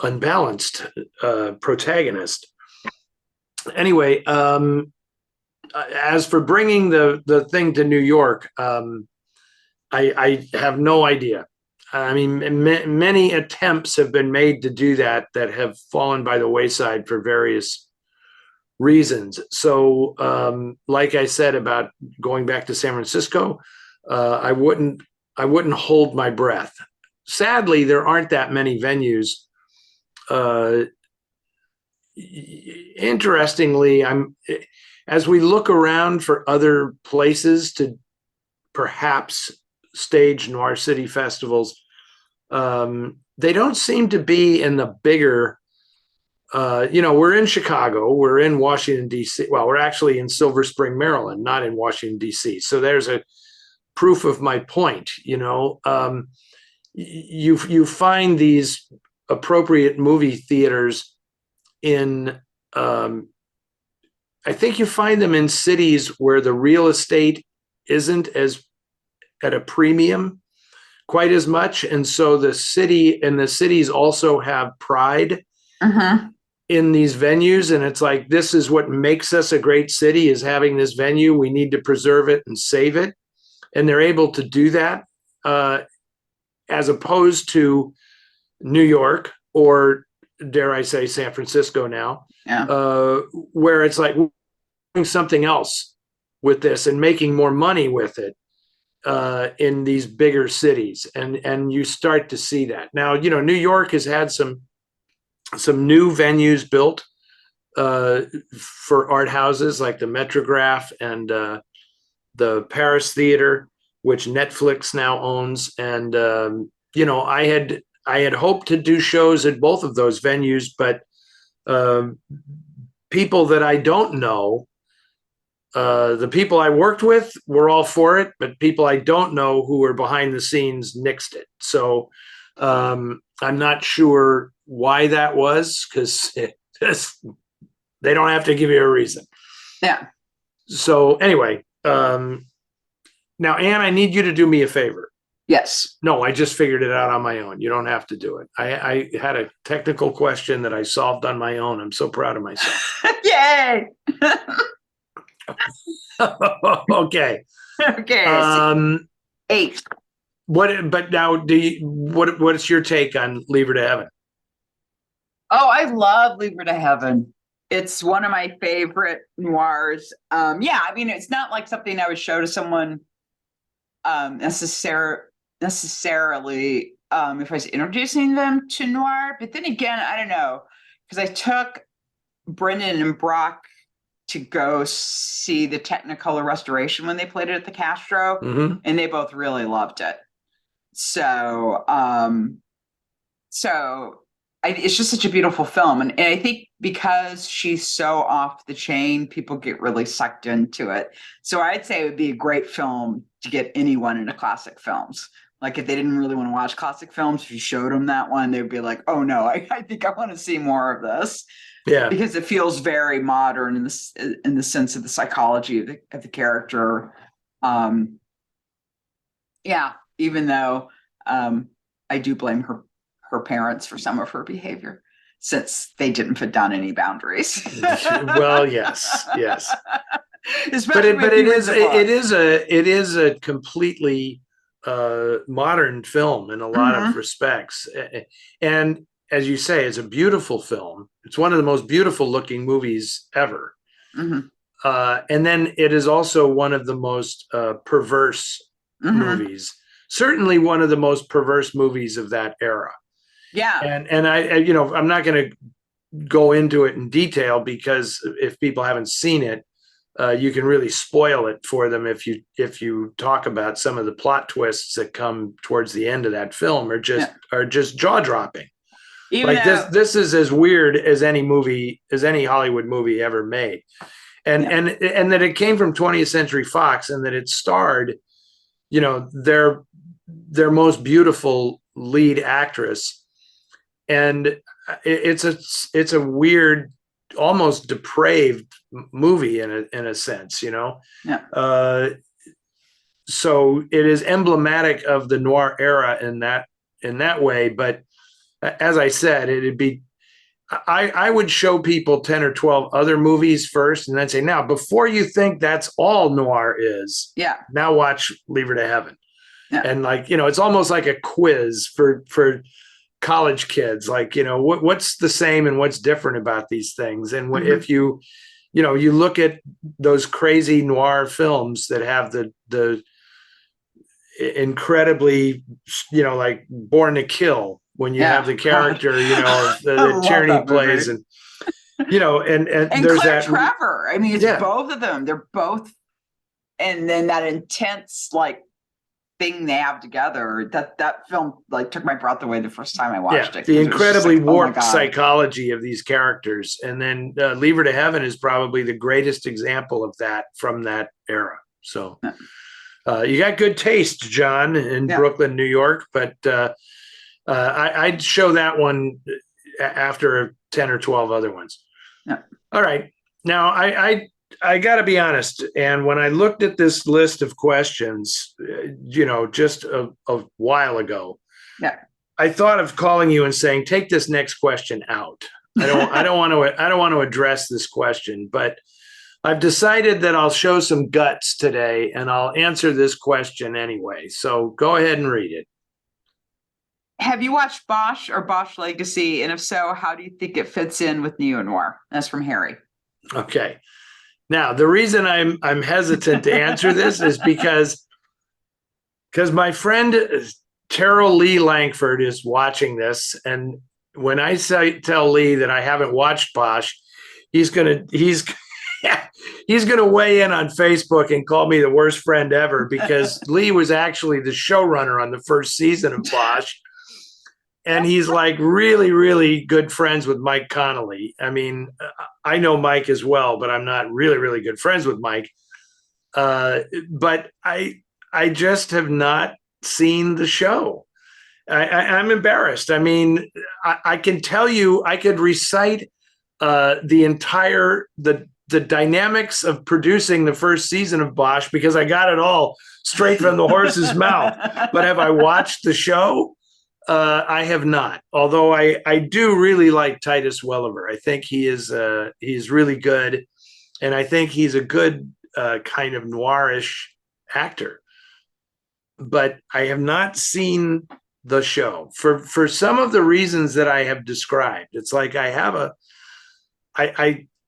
unbalanced protagonist. Anyway, as for bringing the thing to New York, I have no idea. I mean, many attempts have been made to do that have fallen by the wayside for various reasons. So, like I said about going back to San Francisco, I wouldn't hold my breath. Sadly, there aren't that many venues. Interestingly, as we look around for other places to perhaps stage Noir City festivals, they don't seem to be in the bigger, we're in Chicago, we're in Washington, D.C. Well, we're actually in Silver Spring, Maryland, not in Washington, D.C. So there's a proof of my point. You find these appropriate movie theaters in, I think you find them in cities where the real estate isn't as at a premium quite as much. And so the cities also have pride in these venues. And it's like, this is what makes us a great city, is having this venue. We need to preserve it and save it. And they're able to do that, as opposed to New York, or dare I say San Francisco now, where it's like doing something else with this and making more money with it in these bigger cities. And you start to see that. Now, New York has had some new venues built for art houses, like the Metrograph and the Paris Theater, which Netflix now owns. And, I had hoped to do shows at both of those venues, but people that I don't know, the people I worked with were all for it, but people I don't know who were behind the scenes nixed it. So I'm not sure why that was, because they don't have to give you a reason. Yeah. So anyway, now, Anne, I need you to do me a favor. Yes. No, I just figured it out on my own. You don't have to do it. I had a technical question that I solved on my own. I'm so proud of myself. Yay! Okay. Okay. 8. But now, what's your take on Leave Her to Heaven? Oh, I love Leave Her to Heaven. It's one of my favorite noirs. I mean, it's not like something I would show to someone necessarily if I was introducing them to noir. But then again, I don't know, because I took Brendan and Brock to go see the Technicolor restoration when they played it at the Castro, and they both really loved it. So, it's just such a beautiful film, and I think because she's so off the chain, people get really sucked into it. So I'd say it would be a great film to get anyone into classic films. Like, if they didn't really want to watch classic films, if you showed them that one, they'd be like, "Oh no, I think I want to see more of this." Yeah, because it feels very modern in the sense of the psychology of the character. Even though I do blame her parents for some of her behavior, since they didn't put down any boundaries. Well, yes. But it is a completely modern film in a lot of respects, and as you say, it's a beautiful film. It's one of the most beautiful looking movies ever. And then it is also one of the most perverse movies. Certainly one of the most perverse movies of that era. Yeah. And I'm not going to go into it in detail because if people haven't seen it, you can really spoil it for them if you talk about some of the plot twists that come towards the end of that film are just jaw dropping. Even Like though, this is as weird as any Hollywood movie ever made, and that it came from 20th Century Fox and that it starred, their most beautiful lead actress, and it's a weird, almost depraved movie in a sense, yeah, so it is emblematic of the noir era in that way. But as I said, it'd be I would show people 10 or 12 other movies first and then say, now, before you think that's all noir is, yeah, now watch Leave Her to Heaven. yeah. And it's almost like a quiz for college kids. Like, what's the same and what's different about these things? And if you look at those crazy noir films that have the incredibly, like Born to Kill, when you have the character, that Tierney plays, and and there's Claire that Trevor. I mean, it's both of them. They're both, and then that intense thing they have together. That film took my breath away the first time I watched it. The incredibly warped psychology of these characters, and then Leave Her to Heaven is probably the greatest example of that from that era. So. You got good taste, John, in Brooklyn, New York, but I'd show that one after 10 or 12 other ones. Yeah. All right. Now, I got to be honest. And when I looked at this list of questions, just a while ago, I thought of calling you and saying, take this next question out. I don't want to address this question, but I've decided that I'll show some guts today and I'll answer this question anyway. So go ahead and read it. Have you watched Bosch or Bosch Legacy? And if so, how do you think it fits in with Neo-Noir? That's from Harry. Okay. Now, the reason I'm hesitant to answer this is because my friend Carole Lee Langford is watching this. And when I tell Lee that I haven't watched Bosch, he's going to weigh in on Facebook and call me the worst friend ever, because Lee was actually the showrunner on the first season of Bosch. And he's really, really good friends with Mike Connolly. I mean, I know Mike as well, but I'm not really, really good friends with Mike. But I just have not seen the show. I'm embarrassed. I mean, I can tell you, I could recite the dynamics of producing the first season of Bosch because I got it all straight from the horse's mouth. But have I watched the show? I have not. Although I do really like Titus Welliver. I think he's really good, and I think he's a good kind of noirish actor. But I have not seen the show for some of the reasons that I have described. It's like I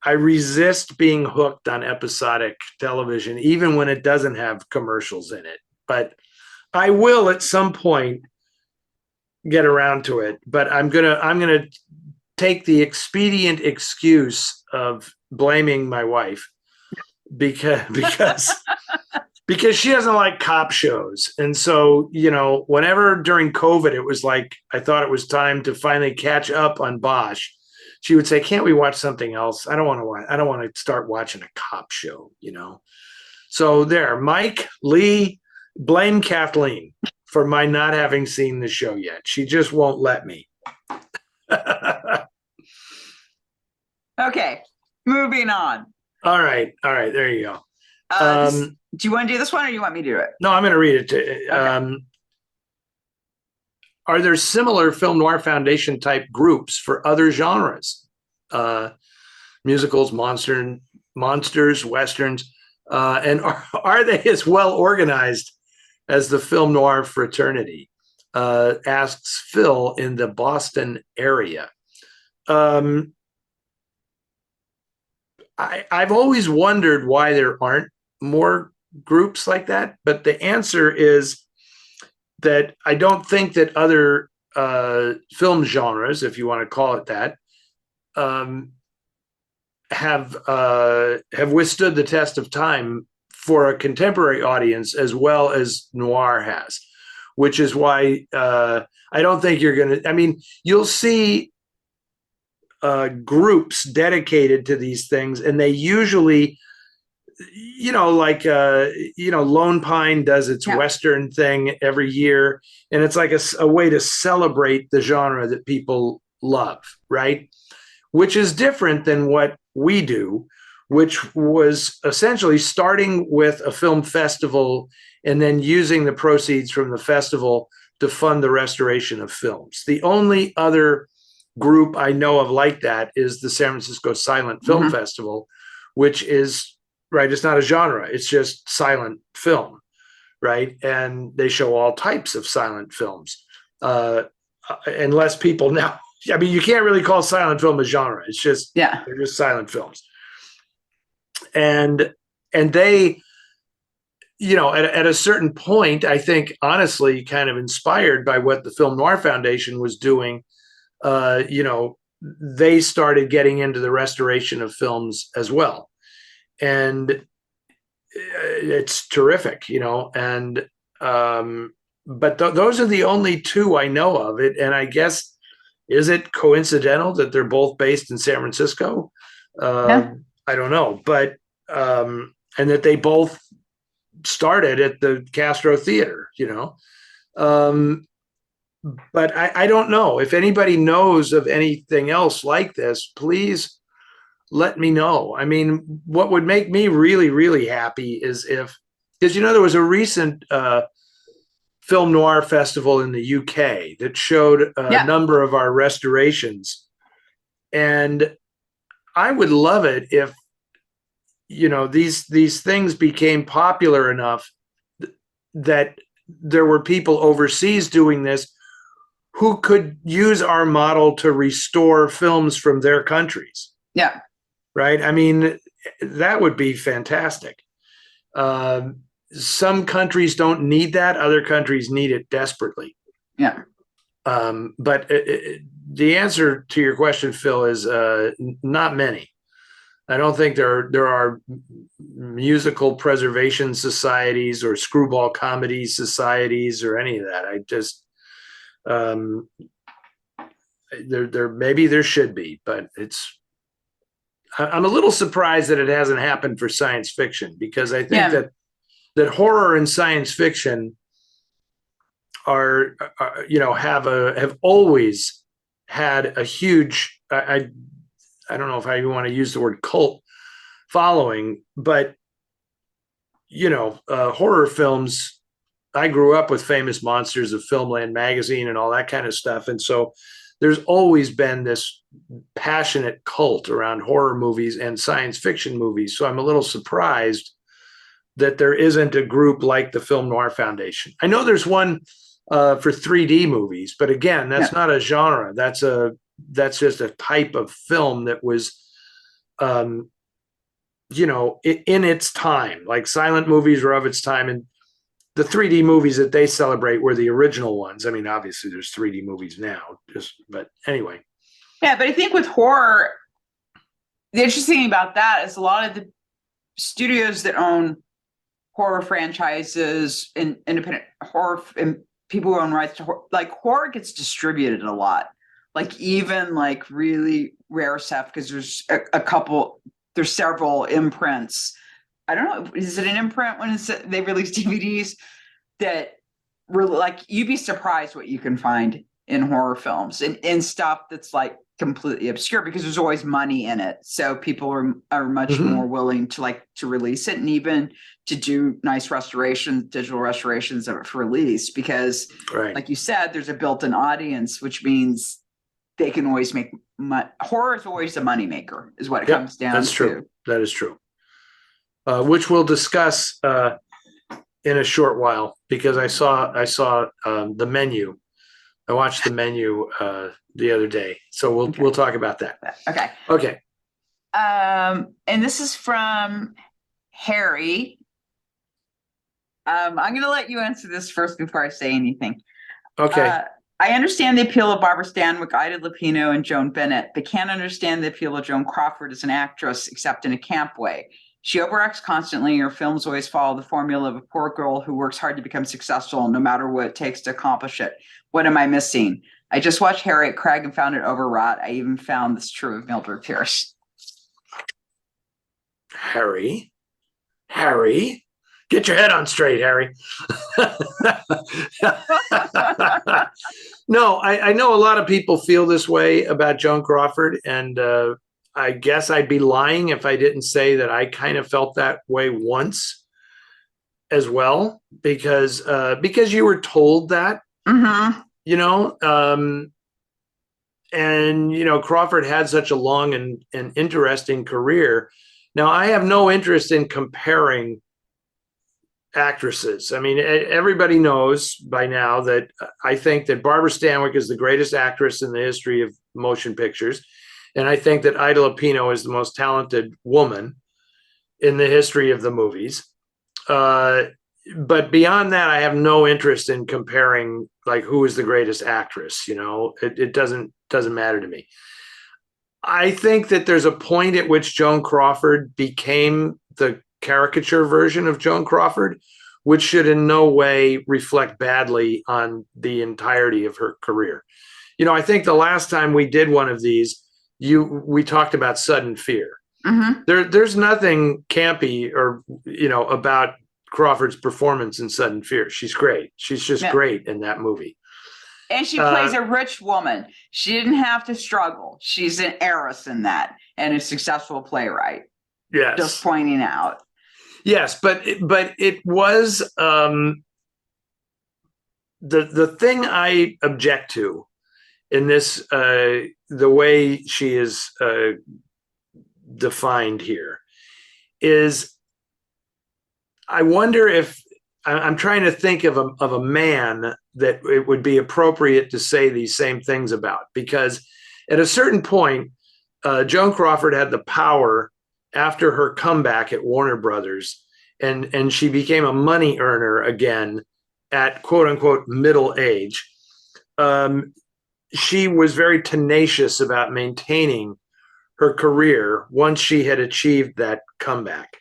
resist being hooked on episodic television, even when it doesn't have commercials in it. But I will at some point get around to it. But I'm gonna take the expedient excuse of blaming my wife because she doesn't like cop shows. And so, whenever during COVID it was like I thought it was time to finally catch up on Bosch, she would say, "Can't we watch something else? I don't want to start watching a cop show, So there, Mike, Lee, blame Kathleen for my not having seen the show yet. She just won't let me. Okay, moving on. All right. There you go. Do you want to do this one or do you want me to do it? No, I'm going to read it. Okay. Are there similar Film Noir Foundation type groups for other genres? Musicals, monsters, westerns, and are they as well organized as the Film Noir fraternity? Asks Phil in the Boston area. I've always wondered why there aren't more groups like that, but the answer is that I don't think that other film genres, if you want to call it that, um, have withstood the test of time for a contemporary audience as well as noir has, which is why I don't think you're going to. I mean, you'll see groups dedicated to these things, and they usually, like Lone Pine does its Yeah. Western thing every year, and it's like a way to celebrate the genre that people love, right? Which is different than what we do, which was essentially starting with a film festival and then using the proceeds from the festival to fund the restoration of films. The only other group I know of like that is the San Francisco Silent Film Festival, which is, right, it's not a genre, it's just silent film, right? And they show all types of silent films. Unless people now, I mean, you can't really call silent film a genre. It's just, they're just silent films. And they, at a certain point, I think, honestly, kind of inspired by what the Film Noir Foundation was doing, they started getting into the restoration of films as well. And it's terrific, and, but those are the only two I know of it. And I guess, is it coincidental that they're both based in San Francisco? I don't know, but, and that they both started at the Castro Theater, but I don't know. If anybody knows of anything else like this, please let me know. I mean, what would make me really, really happy is because, there was a recent film noir festival in the UK that showed a number of our restorations. And I would love it if, these things became popular enough that there were people overseas doing this who could use our model to restore films from their countries. Yeah. Right. I mean, that would be fantastic. Some countries don't need that. Other countries need it desperately. Yeah. But the answer to your question, Phil, is not many. I don't think there are musical preservation societies or screwball comedy societies or any of that. I just there maybe there should be, but I'm a little surprised that it hasn't happened for science fiction, because I think that horror and science fiction are have always had a huge, I don't know if I even want to use the word cult following, but horror films, I grew up with Famous Monsters of Filmland magazine and all that kind of stuff, and so there's always been this passionate cult around horror movies and science fiction movies. So I'm a little surprised that there isn't a group like the Film Noir Foundation. I know there's one for 3D movies, but again, that's not a genre. That's just a type of film that was, in its time. Like silent movies were of its time, and the 3D movies that they celebrate were the original ones. I mean, obviously there's 3D movies now, but anyway. Yeah, but I think with horror, the interesting thing about that is a lot of the studios that own horror franchises and independent horror and people who own rights to horror, like horror gets distributed a lot. Like even like really rare stuff, because there's there's several imprints. I don't know, is it an imprint when they release DVDs that really, like, you'd be surprised what you can find in horror films and stuff that's like completely obscure, because there's always money in it. So people are much more willing to release it, and even to do nice digital restorations of it for release, because like you said, there's a built-in audience, which means they can always make money. Horror is always a moneymaker, is what it comes down to. That's true. That is true. Which we'll discuss in a short while, because I saw the menu. I watched the menu the other day, so we'll talk about that. Okay. And this is from Harry. I'm going to let you answer this first before I say anything. Okay. I understand the appeal of Barbara Stanwyck, Ida Lupino, and Joan Bennett, but can't understand the appeal of Joan Crawford as an actress, except in a camp way. She overacts constantly. Her films always follow the formula of a poor girl who works hard to become successful, no matter what it takes to accomplish it. What am I missing? I just watched Harriet Craig and found it overwrought. I even found this true of Mildred Pierce. Harry, get your head on straight, Harry. No, I know a lot of people feel this way about Joan Crawford, and I guess I'd be lying if I didn't say that I kind of felt that way once as well, because you were told that, you know, and you know, Crawford had such a long and interesting career. Now, I have no interest in comparing actresses. I mean, everybody knows by now that I think that Barbara Stanwyck is the greatest actress in the history of motion pictures. And I think that Ida Lupino is the most talented woman in the history of the movies. But beyond that, I have no interest in comparing like who is the greatest actress. You know, it doesn't matter to me. I think that there's a point at which Joan Crawford became the caricature version of Joan Crawford, which should in no way reflect badly on the entirety of her career. You know, I think the last time we did one of these, we talked about Sudden Fear. There's nothing campy or, you know, about Crawford's performance in Sudden Fear. She's great. She's just great in that movie. And she plays a rich woman. She didn't have to struggle. She's an heiress in that, and a successful playwright. Yes. Just pointing out. Yes, but it was the thing I object to in this, the way she is defined here, is I wonder if I'm trying to think of a man that it would be appropriate to say these same things about, because at a certain point, Joan Crawford had the power after her comeback at Warner Brothers, and she became a money earner again at quote unquote middle age. She was very tenacious about maintaining her career once she had achieved that comeback.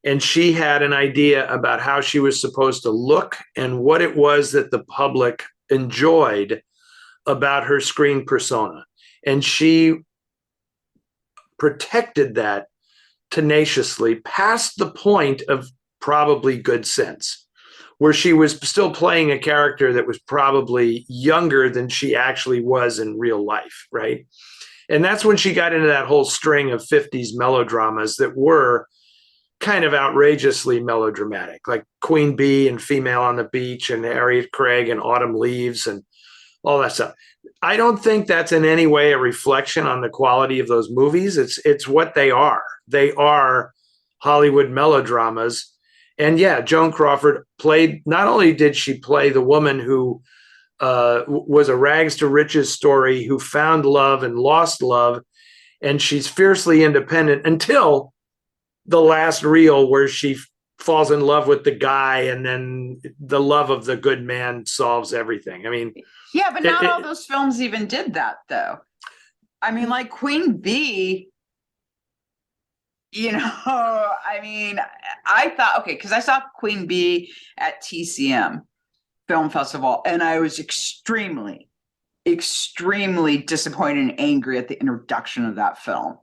And she had an idea about how she was supposed to look and what it was that the public enjoyed about her screen persona. And she protected that tenaciously past the point of probably good sense, where she was still playing a character that was probably younger than she actually was in real life, right? And that's when she got into that whole string of 50s melodramas that were kind of outrageously melodramatic, like Queen Bee and Female on the Beach and Harriet Craig and Autumn Leaves and all that stuff. I don't think that's in any way a reflection on the quality of those movies. It's what they are. They are Hollywood melodramas. And yeah, Joan Crawford played, not only did she play the woman who was a rags to riches story, who found love and lost love, and she's fiercely independent until the last reel where she falls in love with the guy, and then the love of the good man solves everything. I mean, yeah, but not all those films even did that, though. I mean, like Queen Bee, you know, I mean, I thought, okay, because I saw Queen Bee at TCM Film Festival, and I was extremely disappointed and angry at the introduction of that film.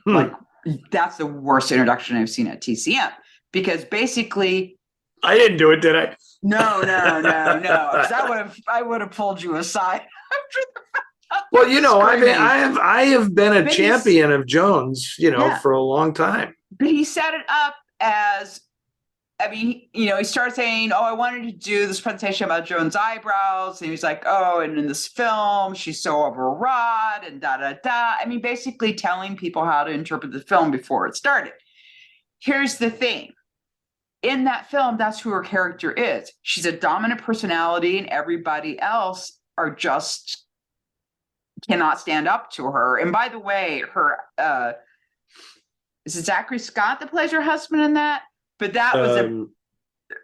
Like, that's the worst introduction I've seen at TCM, because basically, I didn't do it, did I? No. Because I would have pulled you aside. Well, you know, I have been a champion of Jones, you know, for a long time. But he set it up as, I mean, you know, he started saying, "Oh, I wanted to do this presentation about Joan's eyebrows," and he was like, "Oh, and in this film, she's so overwrought," and da da da. I mean, basically telling people how to interpret the film before it started. Here's the thing. In that film, that's who her character is. She's a dominant personality, and everybody else are just cannot stand up to her. And by the way, her is it Zachary Scott that plays her husband in that? But that was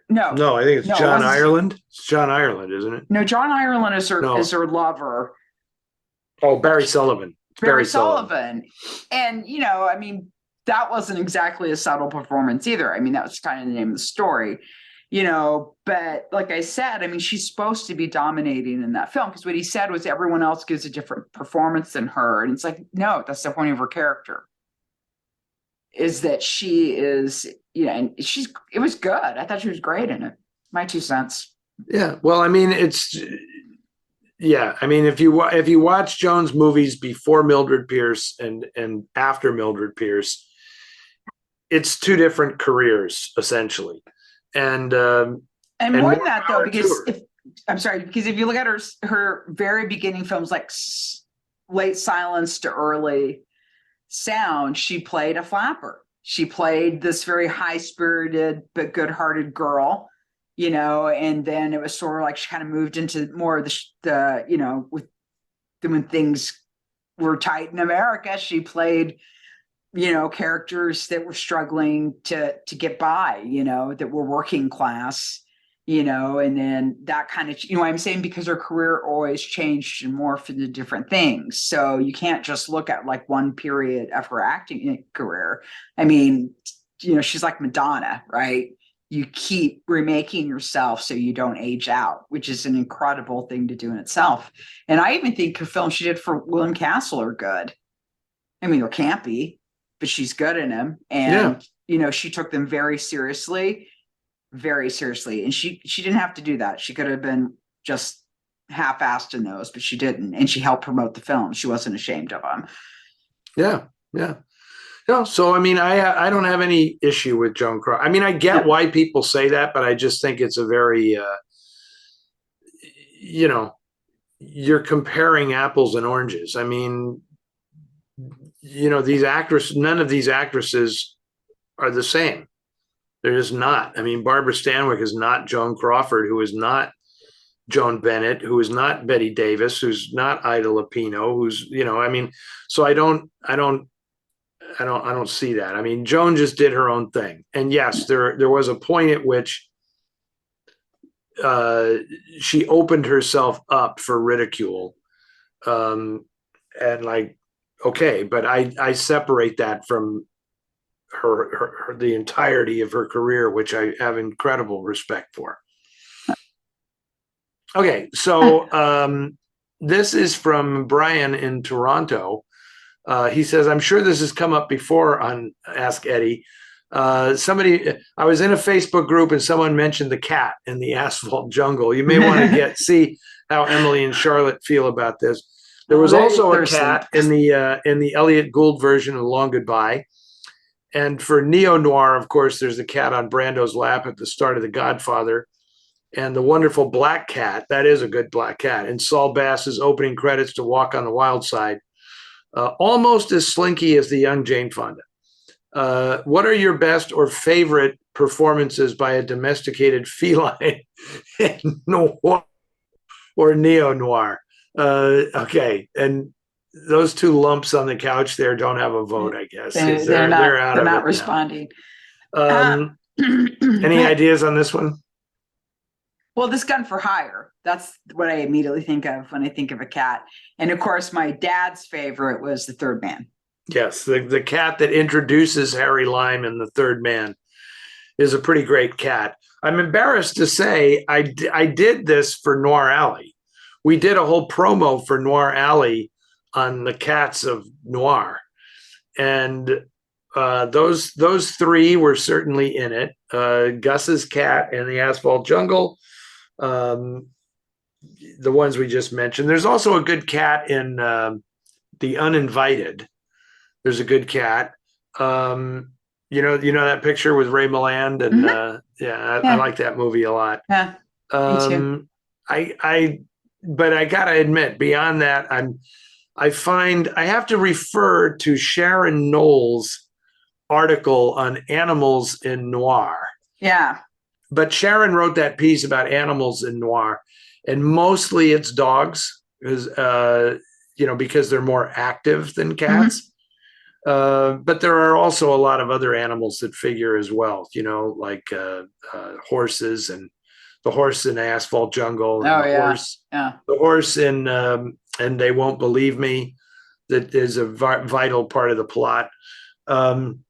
No, No, I think it's no, it John wasn't. Ireland. It's John Ireland, isn't it? No, John Ireland is No. her lover. Oh, Barry Sullivan. It's Barry Barry Sullivan. Sullivan. And, I mean, that wasn't exactly a subtle performance either. I mean, that was kind of the name of the story, but like I said, I mean, she's supposed to be dominating in that film because what he said was everyone else gives a different performance than her. And it's like, no, that's the point of her character is that she is, and it was good. I thought she was great in it. My 2 cents. Yeah. Well, I mean, I mean, if you watch Joan's movies before Mildred Pierce and after Mildred Pierce, it's two different careers essentially, and more than that though, power to because her. if you look at her very beginning films like Late Silence to Early Sound, she played a flapper. She played this very high-spirited but good-hearted girl, and then it was sort of like she kind of moved into more of the with when things were tight in America, she played characters that were struggling to get by, that were working class, and then that kind of, I'm saying because her career always changed and morphed into different things. So you can't just look at like one period of her acting career. I mean, she's like Madonna, right? You keep remaking yourself so you don't age out, which is an incredible thing to do in itself. And I even think her films she did for William Castle are good. I mean, they're campy, but she's good in them. And, she took them very seriously. And she didn't have to do that. She could have been just half-assed in those, but she didn't. And she helped promote the film. She wasn't ashamed of them. Yeah. No, so I mean, I don't have any issue with Joan Crawford. I mean, I get why people say that, but I just think it's a very, you're comparing apples and oranges. I mean, these actresses, none of these actresses are the same. They're just not. I mean, Barbara Stanwyck is not Joan Crawford, who is not Joan Bennett, who is not Betty Davis, who's not Ida Lupino, who's, I mean, so I don't see that. I mean, Joan just did her own thing. And yes, there was a point at which she opened herself up for ridicule. And like, okay, but I separate that from her the entirety of her career, which I have incredible respect for. Okay, so this is from Brian in Toronto. He says, I'm sure this has come up before on Ask Eddie. I was in a Facebook group and someone mentioned the cat in the asphalt jungle. You may want to see how Emily and Charlotte feel about this. There was also a cat in the Elliot Gould version of Long Goodbye. And for Neo-Noir, of course, there's the cat on Brando's lap at the start of The Godfather. And the wonderful black cat, that is a good black cat. And Saul Bass's opening credits to Walk on the Wild Side. Almost as slinky as the young Jane Fonda. What are your best or favorite performances by a domesticated feline in noir or neo-noir? Okay, and those two lumps on the couch there don't have a vote, I guess. They're not responding. Any ideas on this one? Well, this Gun for Hire, that's what I immediately think of when I think of a cat. And of course, my dad's favorite was The Third Man. Yes, the cat that introduces Harry Lime in The Third Man is a pretty great cat. I'm embarrassed to say I did this for Noir Alley. We did a whole promo for Noir Alley on the cats of Noir. And those three were certainly in it. Gus's cat in the Asphalt Jungle, the ones we just mentioned. There's also a good cat in The Uninvited. There's a good cat. You know that picture with Ray Milland, and I like that movie a lot. Yeah, me too. But I gotta admit, beyond that, I find I have to refer to Sharon Knowles' article on animals in noir. Yeah. But Sharon wrote that piece about animals in noir, and mostly it's dogs, because they're more active than cats. But there are also a lot of other animals that figure as well, like horses, and the horse in Asphalt Jungle, and Oh yeah, yeah. the horse in And They Won't Believe Me, that is a vital part of the plot. Um,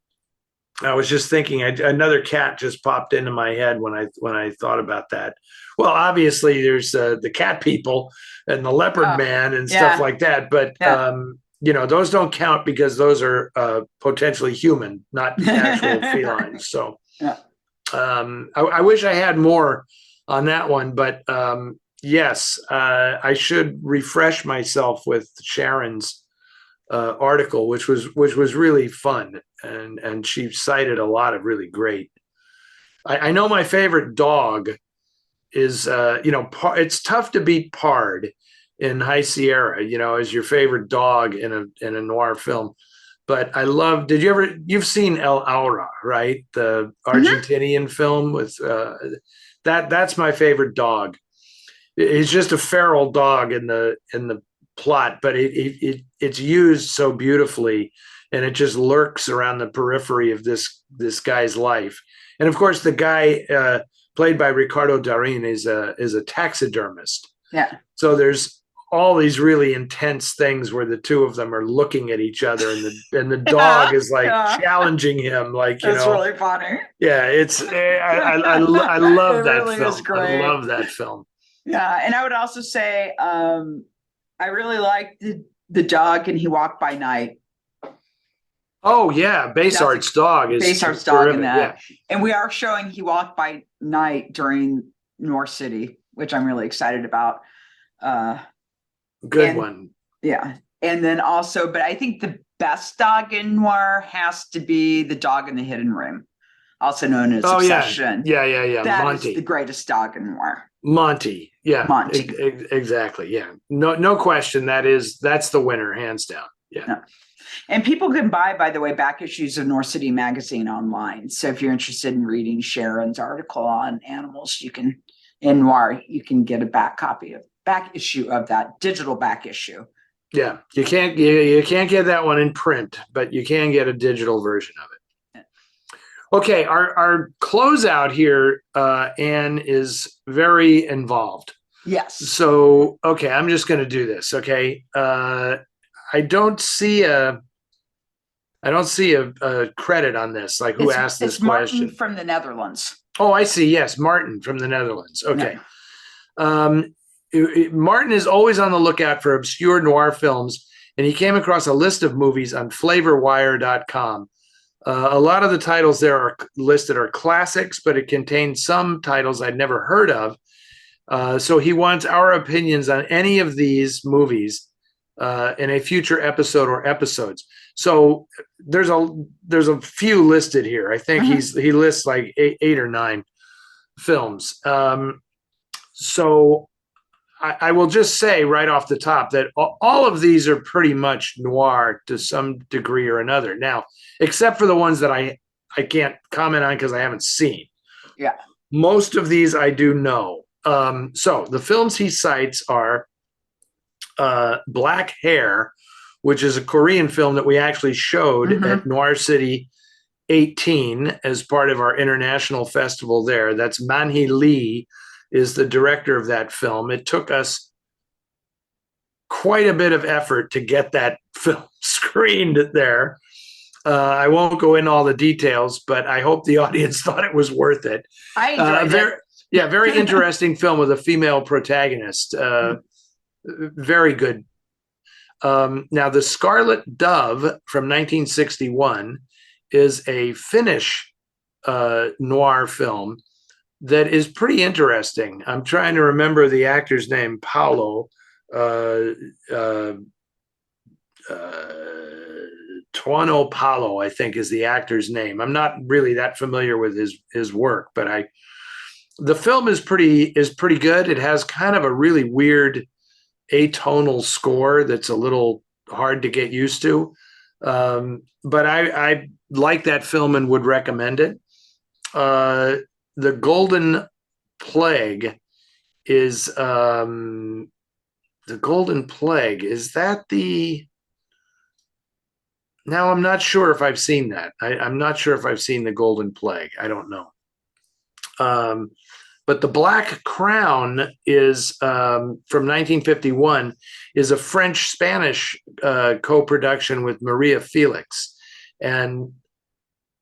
I was just thinking, another cat just popped into my head when I thought about that. Well, obviously, there's the cat people and the leopard Oh man and stuff yeah, like that, but yeah. those don't count because those are potentially human, not actual felines. So Yeah. I wish I had more on that one, but yes, I should refresh myself with Sharon's article, which was really fun, and she cited a lot of really great. I know my favorite dog is it's tough to beat Pard in High Sierra, as your favorite dog in a noir film. But I love. You've seen El Aura, right? The Mhm. Argentinian film with that's my favorite dog. It's just a feral dog in the plot, but it's used so beautifully, and it just lurks around the periphery of this guy's life. And of course, the guy played by Ricardo Darin is a taxidermist. Yeah. So there's all these really intense things where the two of them are looking at each other, and the Yeah. dog is like Yeah. challenging him, like That's really funny. yeah. I It love that really is film. I great. love that film. Yeah, and I would also say I really liked the dog and He Walked by Night. Oh yeah, Base That's a Art's dog is Baystar's dog in terrific. Yeah, that. And we are showing He Walked by Night during North City, which I'm really excited about. Uh good and one. yeah. And then also, but I think the best dog in noir has to be the dog in the hidden room, also known as Oh yeah, Obsession. yeah. That is the Monty, greatest dog in noir. Monty. Yeah, Monty. exactly. Yeah, no question. That's the winner, hands down. Yeah. Yeah. And people can buy, by the way, back issues of North City Magazine online. So if you're interested in reading Sharon's article on animals, you can, in noir, you can get a back issue of that digital back issue. Yeah, you can't get that one in print, but you can get a digital version of it. Okay, our closeout here, Anne, is very involved. Yes. So okay, I'm just going to do this. Okay, I don't see a credit on this, like who asked this It's Martin question. from the Netherlands. Oh, I see. Yes, Martin from the Netherlands. Yeah. Okay. Martin is always on the lookout for obscure noir films, and he came across a list of movies on flavorwire.com. A lot of the titles there are listed are classics, but it contains some titles I'd never heard of. So he wants our opinions on any of these movies in a future episode or episodes. So there's a few listed here. I think he lists like eight or nine films. So I will just say right off the top that all of these are pretty much noir to some degree or another. Now, except for the ones that I can't comment on because I haven't seen. Yeah. Most of these I do know. So the films he cites are Black Hair, which is a Korean film that we actually showed at Noir City 18 as part of our international festival there. That's Man-hee Lee is the director of that film. It took us quite a bit of effort to get that film screened there. I won't go into all the details, but I hope the audience thought it was worth it. I enjoyed it. Yeah, very interesting film with a female protagonist. Very good. Now, The Scarlet Dove from 1961 is a Finnish noir film that is pretty interesting. I'm trying to remember the actor's name, Paolo. Tuono Palo, I think, is the actor's name. I'm not really that familiar with his work, but the film is pretty good. It has kind of a really weird atonal score that's a little hard to get used to. But I like that film and would recommend it. The Golden Plague is the Golden Plague. Is that the Now, I'm not sure if I've seen that. I'm not sure if I've seen The Golden Plague. I don't know. But The Black Crown is from 1951, is a French-Spanish co-production with Maria Felix. And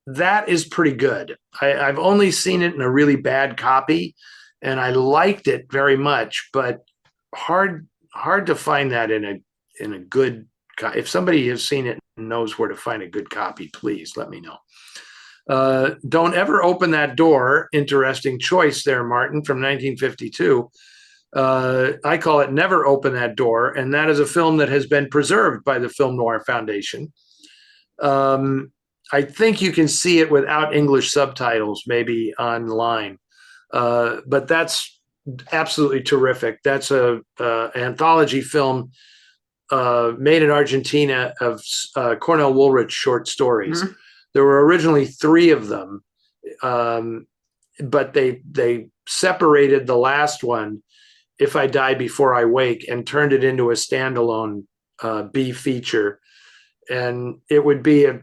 that is pretty good. I've only seen it in a really bad copy, and I liked it very much, but hard to find that in a good. If somebody has seen it and knows where to find a good copy, please let me know. Don't Ever Open That Door. Interesting choice there, Martin, from 1952. I call it Never Open That Door, and that is a film that has been preserved by the Film Noir Foundation. I think you can see it without English subtitles, maybe online, but that's absolutely terrific. That's a anthology film made in Argentina of Cornell Woolrich short stories. Mm-hmm. There were originally 3 of them, but they separated the last one, If I Die Before I Wake, and turned it into a standalone B feature. And it would be a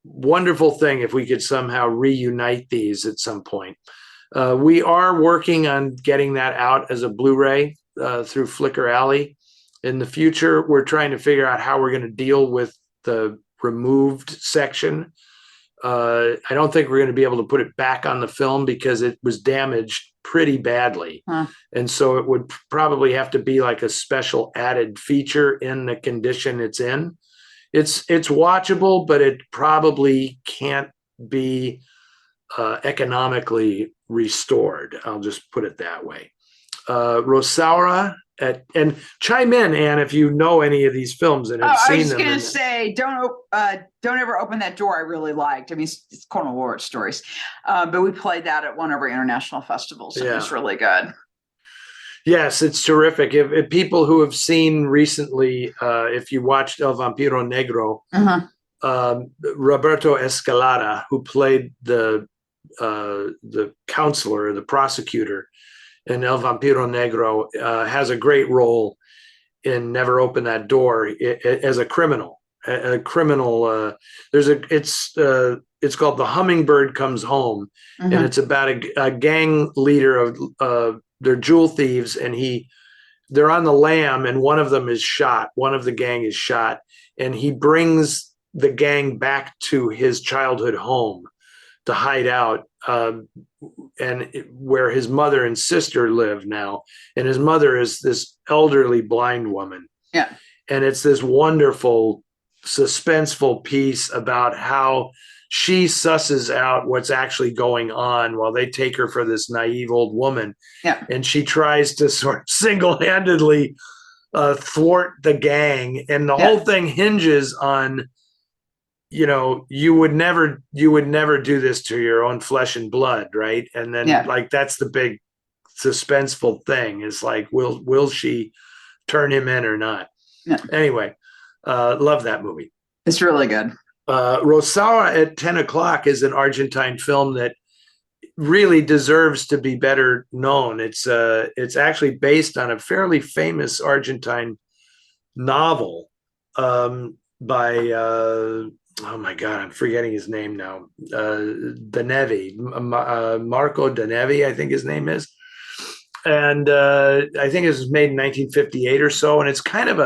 wonderful thing if we could somehow reunite these at some point. We are working on getting that out as a Blu-ray through Flickr Alley. In the future, we're trying to figure out how we're going to deal with the removed section. I don't think we're going to be able to put it back on the film because it was damaged pretty badly. And so it would probably have to be like a special added feature in the condition it's in. It's watchable, but it probably can't be economically restored. I'll just put it that way. Rosaura, and chime in, Anne, if you know any of these films and have seen them. I was just going to say, Don't Ever Open That Door. I really liked. I mean, it's Cornell Woolrich stories, but we played that at one of our international festivals. And it was really good. Yes, it's terrific. If people who have seen recently, if you watched El Vampiro Negro, Roberto Escalada, who played the counselor, the prosecutor in El Vampiro Negro, has a great role in Never Open That Door as a criminal. It's called The Hummingbird Comes Home, and it's about a gang leader of they're jewel thieves, and they're on the lam, and one of them is shot. One of the gang is shot, and he brings the gang back to his childhood home to hide out, and where his mother and sister live now. And his mother is this elderly blind woman. Yeah. And it's this wonderful, suspenseful piece about how she susses out what's actually going on while they take her for this naive old woman. Yeah. And she tries to sort of single-handedly thwart the gang. And the whole thing hinges on, you would never do this to your own flesh and blood, right? And then like that's the big suspenseful thing, is like, will she turn him in or not? Yeah. Anyway, love that movie. It's really good. Rosaura at 10 o'clock is an Argentine film that really deserves to be better known. It's actually based on a fairly famous Argentine novel by oh my God, I'm forgetting his name now. Danevi, Marco Danevi, I think his name is. And I think it was made in 1958 or so. And it's kind of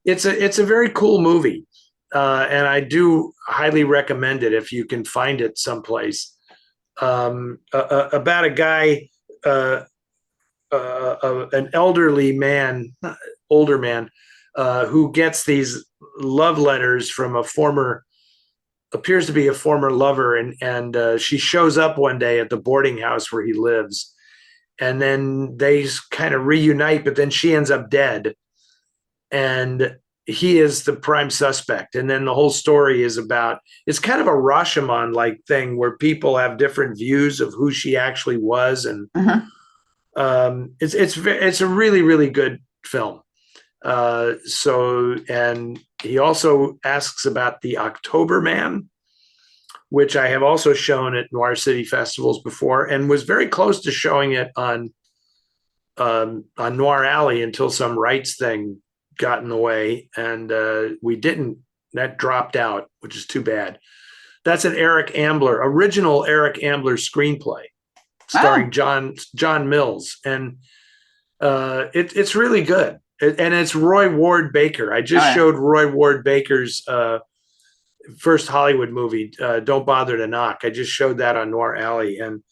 it's a very cool movie. And I do highly recommend it if you can find it someplace. About a guy, an elderly man, older man, who gets these love letters from appears to be a former lover, and she shows up one day at the boarding house where he lives, and then they kind of reunite, but then she ends up dead, and he is the prime suspect. And then the whole story is about, it's kind of a Rashomon like thing where people have different views of who she actually was, and it's a really, really good film. And he also asks about The October Man, which I have also shown at Noir City festivals before, and was very close to showing it on Noir Alley until some rights thing got in the way, and we didn't That dropped out, which is too bad. That's an original Eric Ambler screenplay starring John Mills. And it's really good. And it's Roy Ward Baker. I just showed Roy Ward Baker's first Hollywood movie, Don't Bother to Knock. I just showed that on Noir Alley. And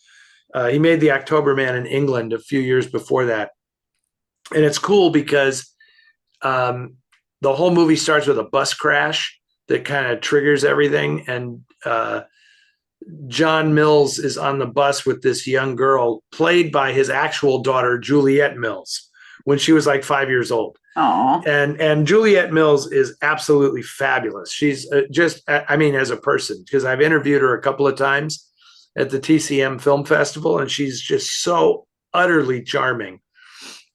he made The October Man in England a few years before that. And it's cool because the whole movie starts with a bus crash that kind of triggers everything. And John Mills is on the bus with this young girl played by his actual daughter, Juliette Mills, when she was like 5 years old. Aww. And Juliette Mills is absolutely fabulous. She's as a person, because I've interviewed her a couple of times at the TCM Film Festival, and she's just so utterly charming.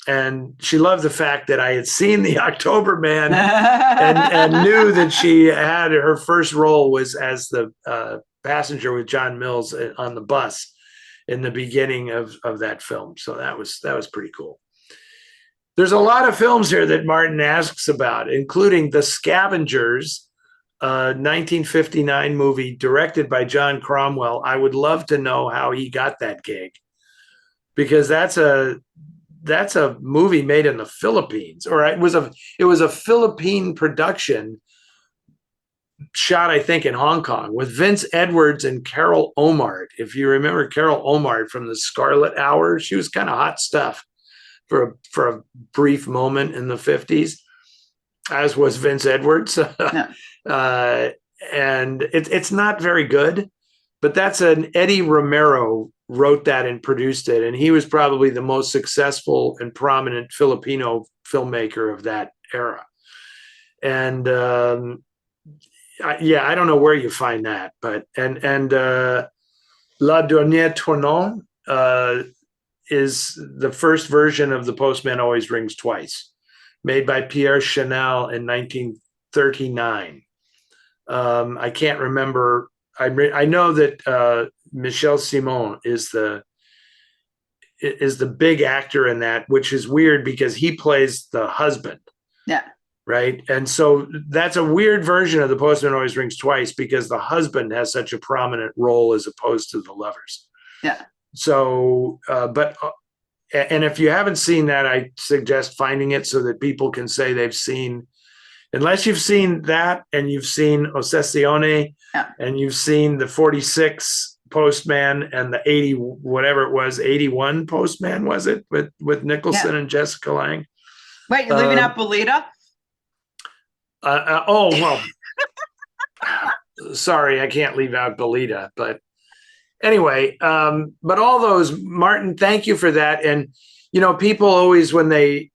And she loved the fact that I had seen The October Man and knew that she had her first role was as the passenger with John Mills on the bus in the beginning of that film. So that was pretty cool. There's a lot of films here that Martin asks about, including The Scavengers, 1959 movie directed by John Cromwell. I would love to know how he got that gig, because that's a movie made in the Philippines, or it was a Philippine production shot, I think, in Hong Kong with Vince Edwards and Carole Omart. If you remember Carole Omart from The Scarlet Hour, she was kind of hot stuff for a brief moment in the 50s, as was Vince Edwards. Yeah. And it's not very good, but that's an Eddie Romero wrote that and produced it. And he was probably the most successful and prominent Filipino filmmaker of that era. And I don't know where you find that, but La Dernière Tournant is the first version of The Postman Always Rings Twice, made by Pierre Chanel in 1939. I can't remember. I know that Michel Simon is the big actor in that, which is weird because he plays the husband. Yeah. Right. And so that's a weird version of The Postman Always Rings Twice, because the husband has such a prominent role as opposed to the lovers. Yeah. So, and if you haven't seen that, I suggest finding it so that people can say they've seen, unless you've seen that and you've seen Ossessione, and you've seen the 46 Postman and the 80, whatever it was, 81 Postman, was it, with Nicholson and Jessica Lange? Wait, you're leaving out Bolita? Well, sorry, I can't leave out Bolita, but anyway, but all those, Martin, thank you for that. And, people always, when they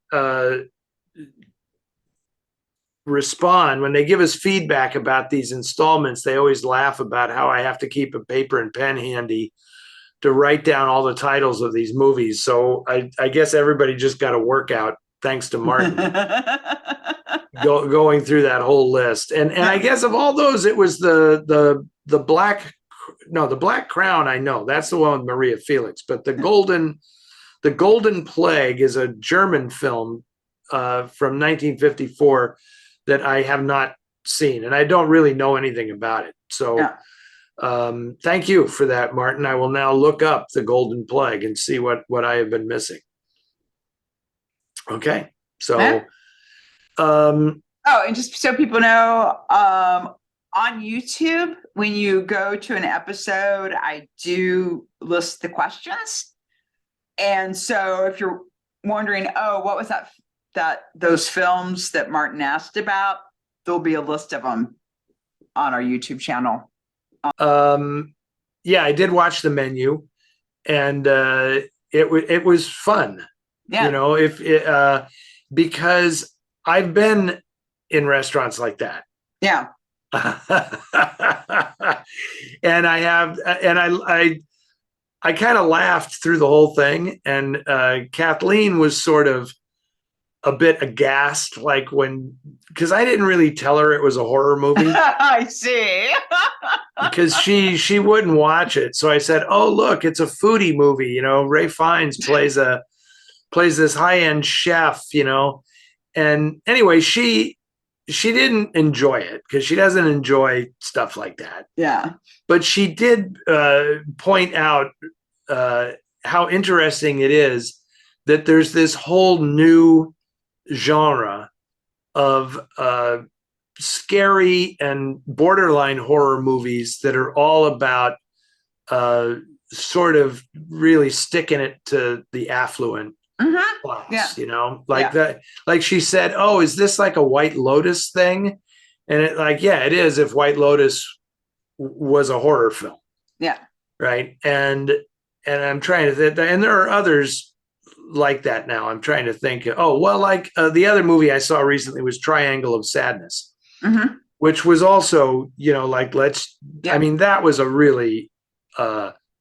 respond, when they give us feedback about these installments, they always laugh about how I have to keep a paper and pen handy to write down all the titles of these movies. So I guess everybody just got a workout thanks to Martin going through that whole list. And I guess of all those, it was the Black Crown. I know that's the one with Maria Felix, but the Golden Plague is a German film from 1954 that I have not seen, and I don't really know anything about it. So thank you for that, Martin. I will now look up the Golden Plague and see what I have been missing. Okay. So, and just so people know, on YouTube, when you go to an episode, I do list the questions. And so if you're wondering, what was those films that Martin asked about, there'll be a list of them on our YouTube channel. I did watch the menu, and it was fun. Yeah. Because I've been in restaurants like that. Yeah. And I kind of laughed through the whole thing. And Kathleen was sort of a bit aghast, because I didn't really tell her it was a horror movie. I see. Because she wouldn't watch it. So I said, "Oh, look, it's a foodie movie. Ray Fiennes plays this high-end chef, And anyway, she she didn't enjoy it because she doesn't enjoy stuff like that. Yeah. But she did point out how interesting it is that there's this whole new genre of scary and borderline horror movies that are all about sort of really sticking it to the affluent class, Yeah. like that. Like she said, "Oh, is this like a White Lotus thing?" And yeah, it is. If White Lotus was a horror film, Yeah. right? And I'm trying to think, and there are others like that now. I'm trying to think. Oh, well, like the other movie I saw recently was Triangle of Sadness, which was also, like I mean, that was a really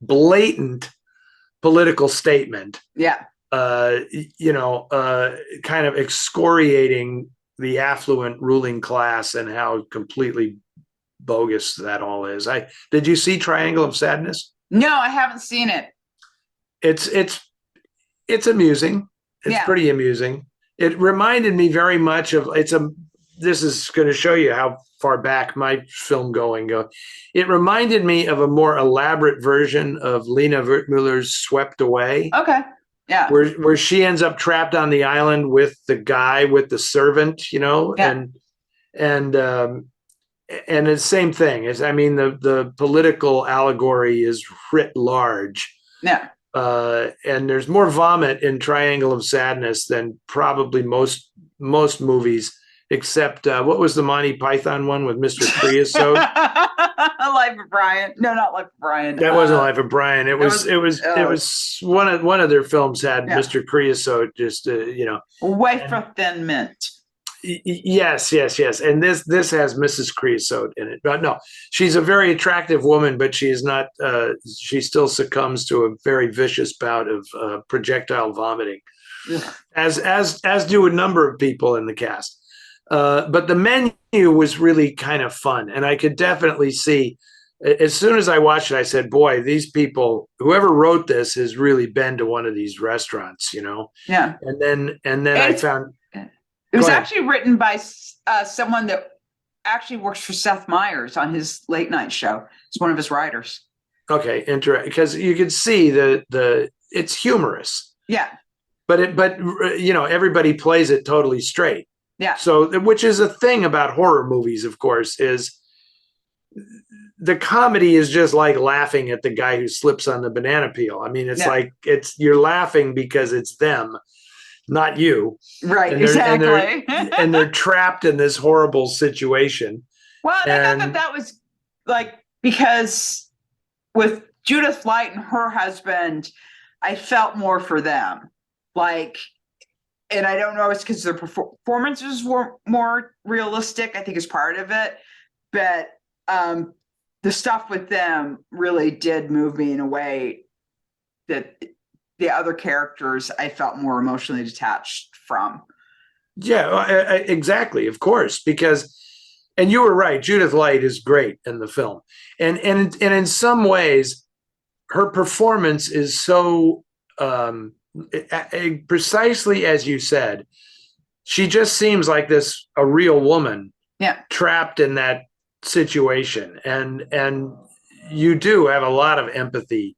blatant political statement. Yeah. Kind of excoriating the affluent ruling class and how completely bogus that all is. Did you see Triangle of Sadness? No, I haven't seen it. It's amusing. It's pretty amusing. It reminded me very much of this is going to show you how far back my film going go. It reminded me of a more elaborate version of Lina Wertmüller's Swept Away. Okay. Yeah. Where she ends up trapped on the island with the guy with the servant, and it's the same thing. I mean, the political allegory is writ large. Yeah. And there's more vomit in Triangle of Sadness than probably most movies, except what was the Monty Python one with Mr. Creosote? Life of Brian. No, not Life of Brian. That wasn't Life of Brian. It was one of their films had Mr. Creosote, just Away from Thin Mint. Yes. And this has Mrs. Creosote in it. But no, she's a very attractive woman, but she is not. She still succumbs to a very vicious bout of projectile vomiting, as do a number of people in the cast. But the menu was really kind of fun, and I could definitely see. As soon as I watched it, I said, "Boy, these people, whoever wrote this, has really been to one of these restaurants, Yeah. And then I found. It was actually written by someone that actually works for Seth Meyers on his late night show. It's one of his writers. Okay, interesting. Because you can see it's humorous. Yeah. But everybody plays it totally straight. Yeah. So, which is a thing about horror movies, of course, is the comedy is just like laughing at the guy who slips on the banana peel. I mean, it's like you're laughing because it's them, not you. Right, exactly. And they're trapped in this horrible situation. Well, I thought that was like, because with Judith Light and her husband, I felt more for them. Like, and I don't know, it's because their performances were more realistic, I think is part of it. But the stuff with them really did move me in a way that the other characters I felt more emotionally detached from. Yeah, exactly. Of course, and you were right. Judith Light is great in the film, and in some ways, her performance is so precisely as you said. She just seems like a real woman, trapped in that situation, and you do have a lot of empathy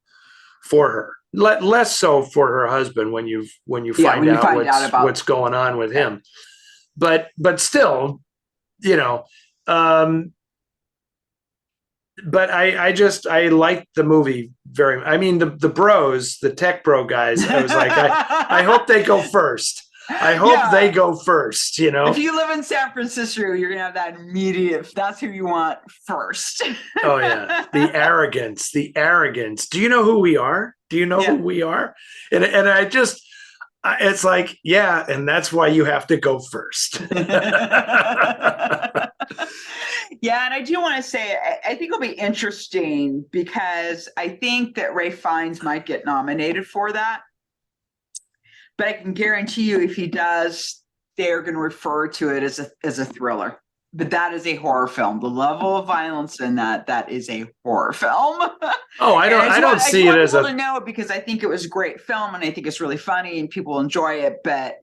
for her. Less so for her husband when you find out what's going on with him, but still, but I liked the movie very much. I mean, the bros, the tech bro guys, I was like, I hope they go first. I hope they go first, If you live in San Francisco, you're going to have that immediate, that's who you want first. Oh, yeah. The arrogance. Do you know who we are? Do you know who we are? And I just, it's like, yeah, and that's why you have to go first. Yeah, and I do want to say, I think it'll be interesting because I think that Ralph Fiennes might get nominated for that. But I can guarantee you, if he does, they're going to refer to it as a thriller. But that is a horror film. The level of violence in that is a horror film. Oh, I don't see it as to know it because I think it was a great film and I think it's really funny and people enjoy it. But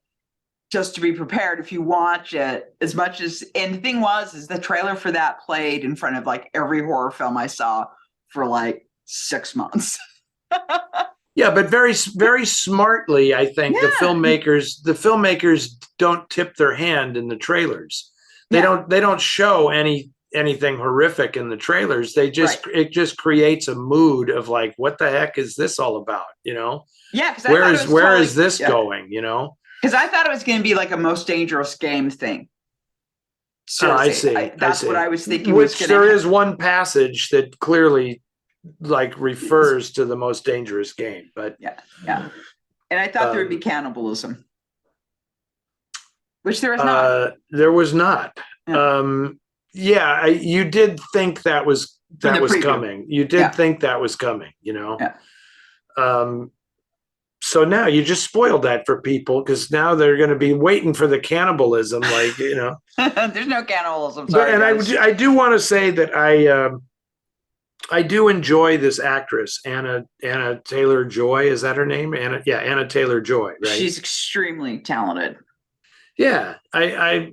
just to be prepared if you watch it as much as, and the thing was, is the trailer for that played in front of like every horror film I saw for like 6 months. Yeah, but very, very smartly, I think Yeah. the filmmakers don't tip their hand in the trailers. They don't show anything horrific in the trailers. They just, it just creates a mood of like, what the heck is this all about? You know? Yeah. Cause where is this going? You know? Cause I thought it was going to be like a most dangerous game thing. Seriously, I see. That's what I was thinking. Which there is one passage that clearly like refers to the most dangerous game, but yeah. And I thought there would be cannibalism, which there is not. There was not. Yeah, you did think that was coming. You did think that was coming, you know. Yeah. So now you just spoiled that for people because now they're going to be waiting for the cannibalism, like, you know. There's no cannibalism. Sorry, but and I do want to say that I do enjoy this actress, Anna Taylor-Joy. Is that her name? Anna Taylor-Joy, right? She's extremely talented. Yeah, I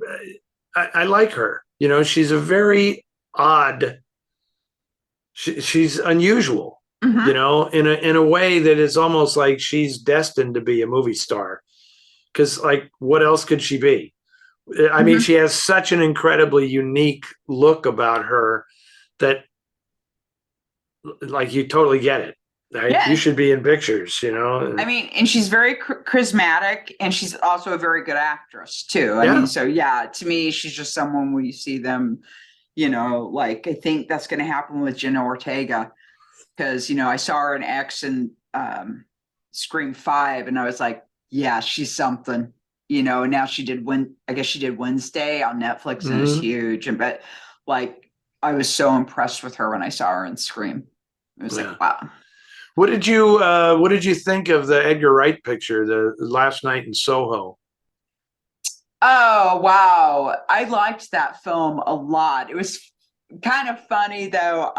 like her. You know, she's a very odd. She's unusual. Mm-hmm. You know, in a way that is almost like she's destined to be a movie star. Because, like, what else could she be? I mean, she has such an incredibly unique look about her that, like, you totally get it. Right? Yeah. You should be in pictures, you know. I mean, and she's very charismatic, and she's also a very good actress too. I mean, so yeah, to me, she's just someone when you see them, you know, like I think that's going to happen with Jenna Ortega, because, you know, I saw her in X and Scream 5, and I was like, yeah, she's something, you know. And now she did I guess she did Wednesday on Netflix, and it was huge. And but like, I was so impressed with her when I saw her in Scream. It was like, wow. What did you think of the Edgar Wright picture, the Last Night in Soho? Oh, wow. I liked that film a lot. It was kind of funny though,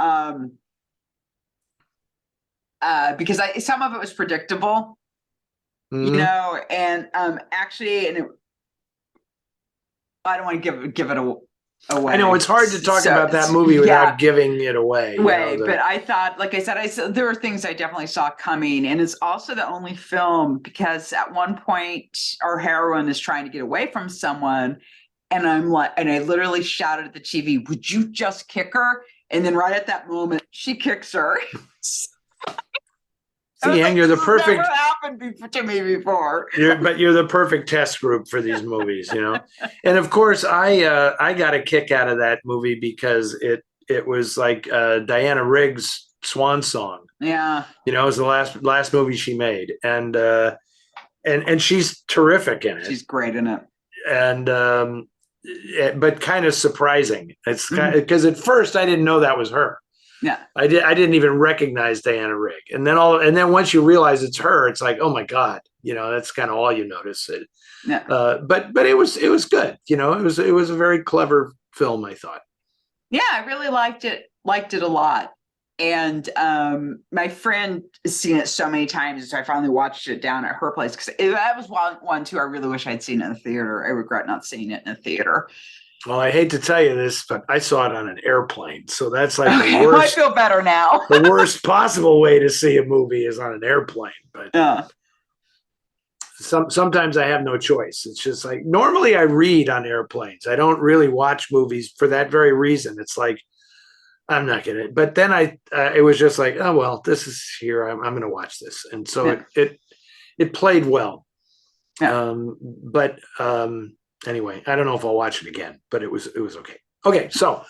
because some of it was predictable, you know, and actually, and I don't want to give it away. I know it's hard to talk about that movie without giving it away. But I thought, like I said, there were things I definitely saw coming, and it's also the only film because at one point our heroine is trying to get away from someone, and I'm like, and I literally shouted at the TV, "Would you just kick her?" And then right at that moment, she kicks her. See, and you're the perfect. Never happened to me before. But you're the perfect test group for these movies, you know. And of course, I got a kick out of that movie because it was like Diana Rigg's swan song. Yeah, you know, it was the last movie she made, and she's terrific in it. She's great in it, and but kind of surprising. It's because at first I didn't know that was her. Yeah, I didn't even recognize Diana Rigg, and then once you realize it's her, it's like, oh my god, you know, that's kind of all you notice. Yeah. But it was good, you know. It was a very clever film, I thought. Yeah, I really liked it a lot, and my friend has seen it so many times, so I finally watched it down at her place because that was one too. I really wish I'd seen it in the theater. I regret not seeing it in the theater. Well, I hate to tell you this, but I saw it on an airplane. So that's like the worst. I feel better now. The worst possible way to see a movie is on an airplane. But sometimes I have no choice. It's just like, normally I read on airplanes. I don't really watch movies for that very reason. It's like, I'm not going to. But then it was just like, oh, well, this is here. I'm going to watch this. And so it played well. Yeah. Anyway, I don't know if I'll watch it again, but it was okay. Okay, so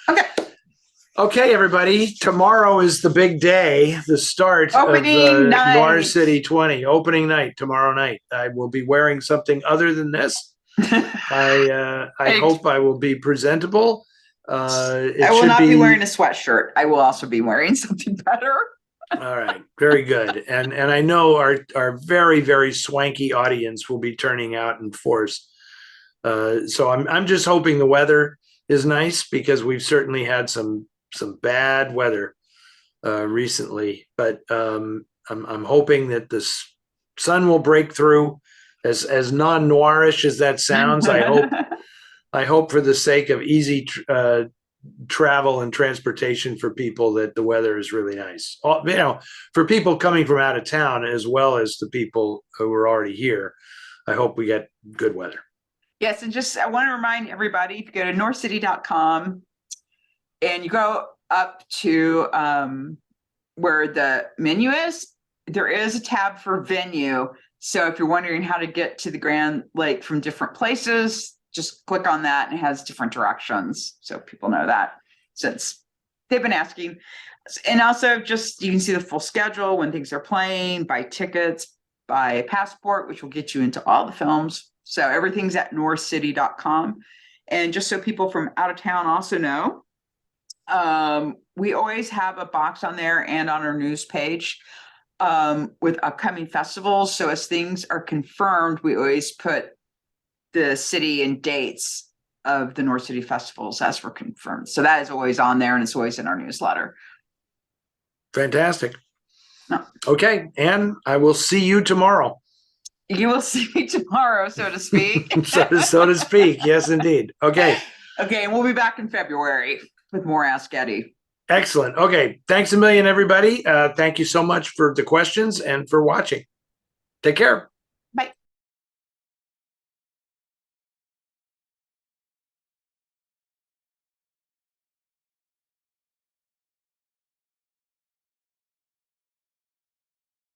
okay, everybody. Tomorrow is the big day, the start opening of NOIR City 20 opening night. Tomorrow night, I will be wearing something other than this. I hope I will be presentable. I will not be wearing a sweatshirt. I will also be wearing something better. All right, very good. And I know our very, very swanky audience will be turning out in force. So I'm just hoping the weather is nice because we've certainly had some bad weather recently. But I'm hoping that the sun will break through As non-noirish as that sounds, I hope for the sake of easy travel and transportation for people that the weather is really nice. For people coming from out of town as well as the people who are already here, I hope we get good weather. Yes, and I want to remind everybody, if you go to NOIRcity.com and you go up to where the menu is, there is a tab for venue. So if you're wondering how to get to the Grand Lake from different places, just click on that and it has different directions. So people know that, since they've been asking. And also just, you can see the full schedule, when things are playing, buy tickets, buy a passport, which will get you into all the films. So everything's at NOIRcity.com. And just so people from out of town also know, we always have a box on there and on our news page with upcoming festivals. So as things are confirmed, we always put the city and dates of the NOIR City festivals as we're confirmed. So that is always on there, and it's always in our newsletter. Fantastic. No. Okay, and I will see you tomorrow. You will see me tomorrow, so to speak. so to speak. Yes, indeed. Okay. Okay, and we'll be back in February with more Ask Eddie. Excellent. Okay. Thanks a million, everybody. Thank you so much for the questions and for watching. Take care.